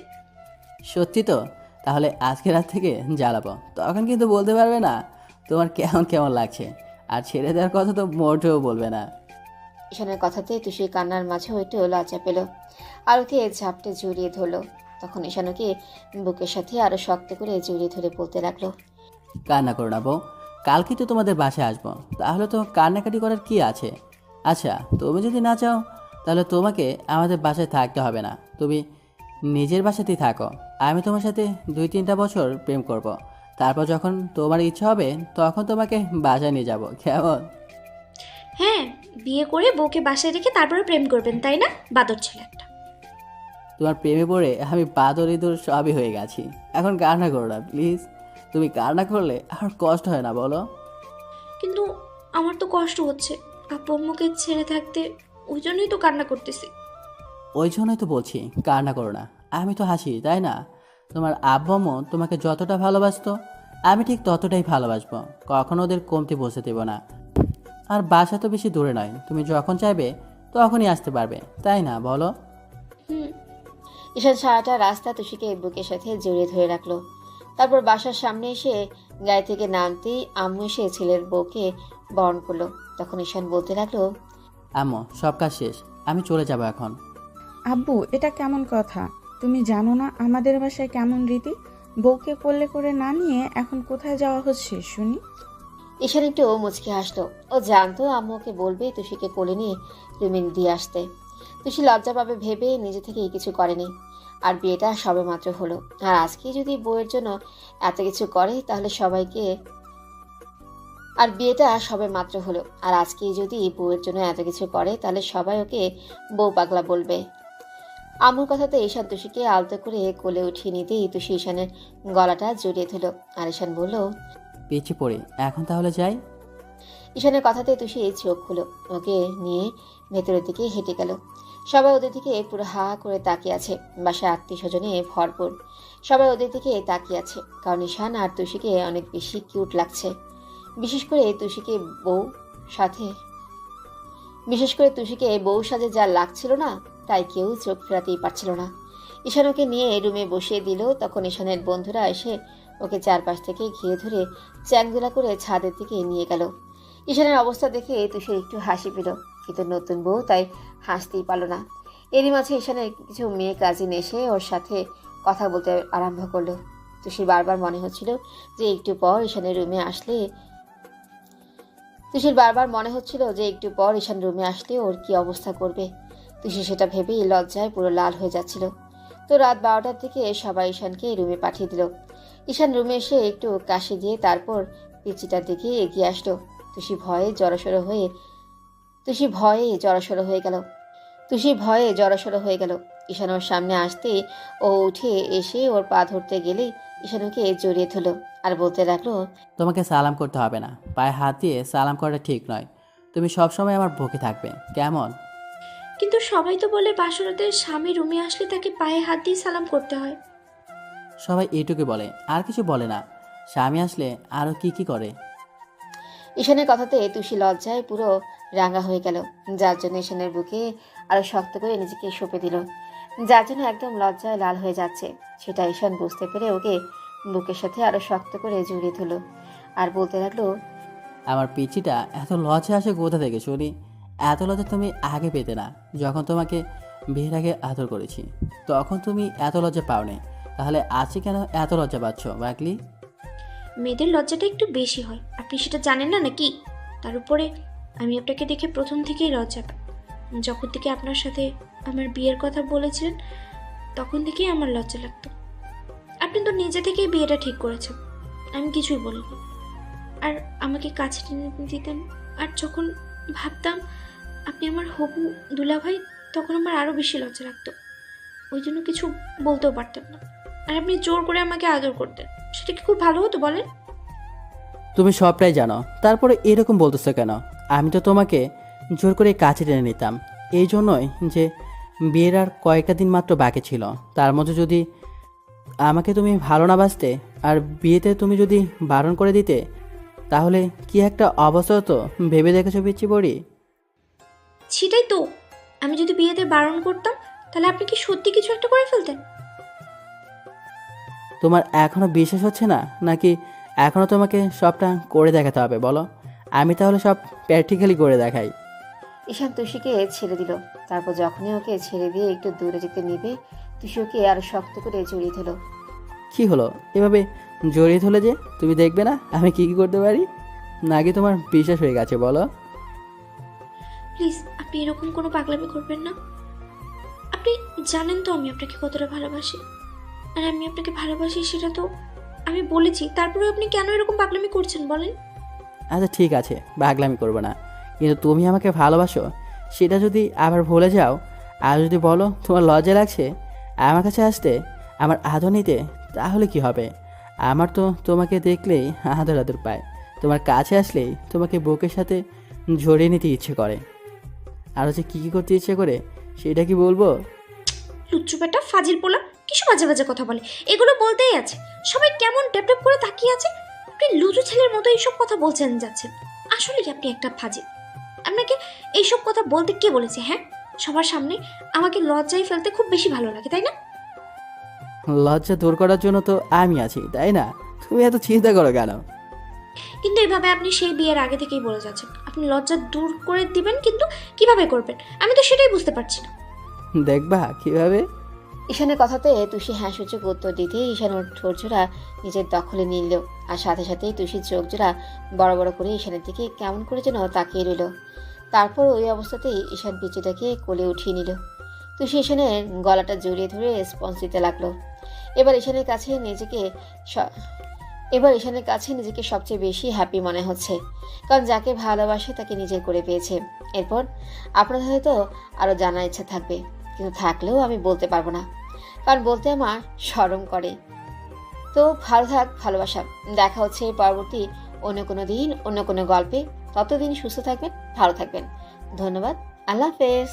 সত্যি তো? তাহলে আজকে রাত থেকে জ্বালাবো, তখন কিন্তু বলতে পারবে না তোমার কেমন কেমন লাগছে। আর ছেড়ে দেওয়ার কথা তো মোটেও বলবে না। ঈশানের কথাতে তুষির কান্নার মাঝে একটু লজ্জা পেল আর ওকে ঝাপটে জড়িয়ে ধরলো। তখন ঈশান ওকে বুকের সাথে আরো শক্ত করে জড়িয়ে ধরে বলতে লাগলো, কান্না করো না বউ, কালকে তো তোমাদের বাসায় আসবো, তাহলে তো কান্নাকাটি করার কি আছে? আচ্ছা, তুমি যদি না চাও তাহলে তোমাকে আমাদের বাসায় থাকতে হবে না, তুমি নিজের বাসাতেই থাকো। আমি তোমার সাথে 2-3টা বছর প্রেম করব। তারপর যখন তোমার ইচ্ছা হবে তখন তোমাকে বাসায় নিয়ে যাব, কেমন? হ্যাঁ, বিয়ে করে বউকে বাসায় রেখে তারপরে প্রেম করবেন, তাই না? বাদর ছেলে একটা। তোমার প্রেমে পড়ে আমি বাদর ইঁদুর সবই হয়ে গেছি। এখন কান্না করো না প্লিজ। তুমি কান্না করলে আমার কষ্ট হয় না বলো? কিন্তু আমার তো কষ্ট হচ্ছে আপু আম্মুকে ছেড়ে থাকতে, ওই জন্যই তো কান্না করতেছি। ওই জন্যই তো বলছি কান্না করো না। আমি তো হাসি, তাই না? তোমার আব্বু আম্মু তোমাকে যতটা ভালোবাসতো আমি ঠিক ততটাই ভালোবাসবো, কখনো ওদের কমতি বসে দেবো না। আর বাসা তো বেশি দূরে নয়, তুমি যখন চাইবে তখনই আসতে পারবে, তাই না বলো? হুম। ঈশান সারাটা রাস্তা তুষিকে বুকের সাথে জড়িয়ে ধরে রাখলো। তারপর বাসার সামনে এসে গাড়ি থেকে নামতেই আম্মু এসে ছেলের বউকে বরণ করলো। তখন ঈশান বলতে লাগলো, আম্মু সব কাজ শেষ, আমি চলে যাব এখন। আব্বু, এটা কেমন কথা? তুমি জানো না আমাদের বাসায় কেমন রীতি? বউকে কোলে করে না নিয়ে এখন কোথায় যাওয়া হচ্ছে শুনি? ঈশান একটু মুচকি হাসলো। ও জানতো আম্মুকে বলবে তুষিকে কোলে নিয়ে রুমে দিয়ে আসতে। তুষি লজ্জা পাবে ভেবে নিজে থেকেই কিছু করেনি। আর বিয়েটা সবে মাত্র হলো, আর আজকে যদি বউয়ের জন্য এত কিছু করে তাহলে সবাইকে আর বিয়েটা সবে মাত্র হলো আর আজকেই যদি বউয়ের জন্য এত কিছু করে তাহলে সবাই ওকে বউ পাগলা বলবে। আম্মুর কথাতে ঈশান তুষিকে আলতো করে কোলে উঠিয়ে নিতেই তুষি ঈশানের গলাটা জড়িয়ে ধরল। আর ঈশান বলল, পিছিয়ে পড়ি, এখন তাহলে যাই। ঈশানের কথাতে তুষি চোখ খুলো, ওকে নিয়ে ভেতরের দিকে হেঁটে গেল। সবাই ওদের দিকে পুরো হা করে তাকিয়ে আছে। বাসায় আত্মীয় স্বজনে ভরপুর। সবাই ওদের দিকে তাকিয়ে আছে, কারণ ঈশান আর তুষিকে অনেক বেশি কিউট লাগছে। বিশেষ করে তুষিকে বউ সাজে যা লাগছিল না, তাই কেউ চোখ ফেরাতেই পারছিল না। ঈশান ওকে নিয়ে রুমে বসিয়ে দিল। তখন ঈশানের বন্ধুরা এসে ওকে চারপাশ থেকে ঘিরে ধরে চ্যাংদোলা করে ছাদের দিকে নিয়ে গেল। ঈশানের অবস্থা দেখে তুষির একটু হাসি পেল, কিন্তু নতুন বউ তাই হাসতেই পারল না। এরই মাঝে ঈশানের কিছু মেয়ে কাজিন এসে ওর সাথে কথা বলতে আরম্ভ করলো। তুষির বারবার মনে হচ্ছিল যে একটু পর ঈশান রুমে আসলে ওর কি অবস্থা করবে। তুষি সেটা ভেবেই লজ্জায় পুরো লাল হয়ে যাচ্ছিল। তো রাত 12টার দিকে সবাই ঈশানকে রুমে পাঠিয়ে দিল। ঈশান রুমে এসে একটু কাশি দিয়ে তারপর পিচিটার দিকে এগিয়ে আসলো। তুষি ভয়ে জড়সড় হয়ে গেল। ঈশান ওর সামনে আসতেই ও উঠে এসে ওর পা ধরতে গেলেই ঈশান ওকে জড়িয়ে ধরল আর বলতে লাগলো, তোমাকে সালাম করতে হবে না, পায়ে হাত দিয়ে সালাম করাটা ঠিক নয়। তুমি সবসময় আমার বুকে থাকবে, কেমন? কিন্তু সবাই তো বলে বাসরাতে স্বামী রুমে আসলে তাকে পায়ে হাত দিয়ে সালাম করতে হয়। সবাই এইটুকু বলে, আর কিছু বলে না। স্বামী আসলে আরও কি করে। ঈশানের কথাতে তুষি লজ্জায় পুরো রাঙা হয়ে গেল, যার জন্য ঈশানের বুকে আরো শক্ত করে নিজেকে সঁপে দিল, যার জন্য একদম লজ্জায় লাল হয়ে যাচ্ছে। সেটা ঈশান বুঝতে পেরে ওকে বুকের সাথে আরো শক্ত করে জড়িয়ে ধরল আর বলতে লাগলো, আমার পিচিটা এত লজ্জা আসে কোথা থেকে শুনি? এত লজ্জা তুমি আগে পেতে না। যখন তোমাকে বিয়ের আগে আদর করেছি তখন তুমি এত লজ্জা পাওনি, তাহলে আজকে কেন এত লজ্জা পাচ্ছ বাকলি? মেয়েদের লজ্জাটা একটু বেশি হয়, আপনি সেটা জানেন না নাকি? তার উপরে আমি আপনাকে দেখে প্রথম থেকেই লজ্জা পাই। যখন থেকে আপনার সাথে আমার বিয়ের কথা বলেছিলেন তখন থেকেই আমার লজ্জা লাগতো। আপনি তো নিজে থেকেই বিয়েটা ঠিক করেছেন, আমি কিছুই বলিনি। আর আমাকে কাছে টেনে দিতেন, আর যখন ভাবতাম আপনি আমার হবু দুলাভাই তখন আমার আরও বেশি লজ্জা লাগতো। ওই জন্য কিছু বলতেও পারতাম না। আর আপনি জোর করে আমাকে আদর করতেন, সেটা কি খুব ভালো হতো বলেন? তুমি সবটাই জানো, তারপরে এরকম বলতেছো কেন? আমি তো তোমাকে জোর করে কাছে টেনে নিতাম এই জন্যই যে বিয়ের আর কয়েকটা দিন মাত্র বাকি ছিল। তার মধ্যে যদি আমাকে তুমি ভালো না বাসতে আর বিয়েতে তুমি যদি বারণ করে দিতে তাহলে কি একটা অবস্থা হতো ভেবে দেখেছো পিচ্ছি বড়ি? সেটাই তো, আমি যদি বিয়েতে বারণ করতাম তাহলে আপনি কি সত্যি কিছু একটা করে ফেলতেন? তোমার এখনো বিশ্বাস হচ্ছে না নাকি এখনো তোমাকে সবটা করে দেখাতে হবে বলো? আমি তাহলে সব প্র্যাকটিক্যালি করে দেখাই। ঈশান তুষিকে ছেড়ে দিল। তারপর যখনই ওকে ছেড়ে দিয়ে একটু দূরে যেতে নিবে, তুষি ওকে আরো শক্ত করে জড়িয়ে ধরল। কি হলো এভাবে জড়িয়ে ধরলে যে? তুমি দেখবে না আমি কি করতে পারি? নাকি তোমার বিশ্বাস হয়ে গেছে বলো? প্লিজ আপনি এরকম কোনো পাগলামি করবেন না। আপনি জানেন তো আমি আপনাকে কতটা ভালোবাসি, আর আমি আপনাকে ভালোবাসি সেটা তো আমি বলেছি। তারপরেও আপনি কেন এরকম পাগলামি করছেন বলেন? আচ্ছা ঠিক আছে, পাগলামি করবো না, কিন্তু তুমি আমাকে ভালোবাসো সেটা যদি আবার ভুলে যাও আর যদি বলো তোমার লজ্জা লাগছে আমার কাছে আসতে, আমার আদর নিতে, তাহলে কি হবে? আমার তো তোমাকে দেখলেই আদর আদর পায়। তোমার কাছে আসলেই তোমাকে বুকের সাথে জড়িয়ে নিতে ইচ্ছে করে। আর হচ্ছে কী করতে ইচ্ছে করে সেটা কি বলবো? লুচ্চু বেটা, ফাজিল পোলা, কিছু বাজে বাজে কথা বলে, এগুলো বলতেই আছে। সবাই কেমন ট্যাপ ট্যাপ করে তাকিয়ে আছে। আপনি লুচু ছেলের মতো এইসব কথা বলছেন যাচ্ছেন। আসলে কি আপনি একটা ফাজিল। আপনাকে এইসব কথা বলতে কে বলেছে? হ্যাঁ, সবার সামনে আমাকে লজ্জায় ফেলতে খুব বেশি ভালো লাগে, তাই না? লজ্জা দূর করার জন্য তো আমি আছি, তাই না? তুমি এত চিন্তা করো কেন? কিন্তু এভাবে আপনি সেই বিয়ের আগে থেকেই বলে যাচ্ছেন আপনি লজ্জা দূর করে দিবেন, কিন্তু কিভাবে করবেন আমি তো সেটাই বুঝতে পারছি না। দেখবা কিভাবে? ঈশানের কথাতে তুষি হ্যাঁ সূচক উত্তর দিতে ঈশান ওর ঠোঁটজোড়া নিজের দখলে নিল, আর সাথে সাথেই তুষির চোখ জোড়া বড় বড় করে ঈশানের দিকে কেমন করে যেন তাকিয়ে রইল। তারপর ওই অবস্থাতেই ঈশান পিচুটাকে কোলে উঠিয়ে নিল। তুষি ঈশানের গলাটা জড়িয়ে ধরে রেসপন্স দিতে লাগলো। এবার ঈশানের কাছে নিজেকে সবচেয়ে বেশি হ্যাপি মনে হচ্ছে, কারণ যাকে ভালোবাসে তাকে নিজের করে পেয়েছে। এরপর আপনাদের হয়তো আরও জানার ইচ্ছা থাকবে, কিন্তু থাকলেও আমি বলতে পারবো না, কারণ বলতে আমার শরম করে। তো ভালো থাক ভালোবাসা, দেখা হচ্ছে পরবর্তী অন্য কোনো দিন অন্য কোনো গল্পে। ততদিন সুস্থ থাকবেন, ভালো থাকবেন। ধন্যবাদ, আল্লাহ হাফেজ।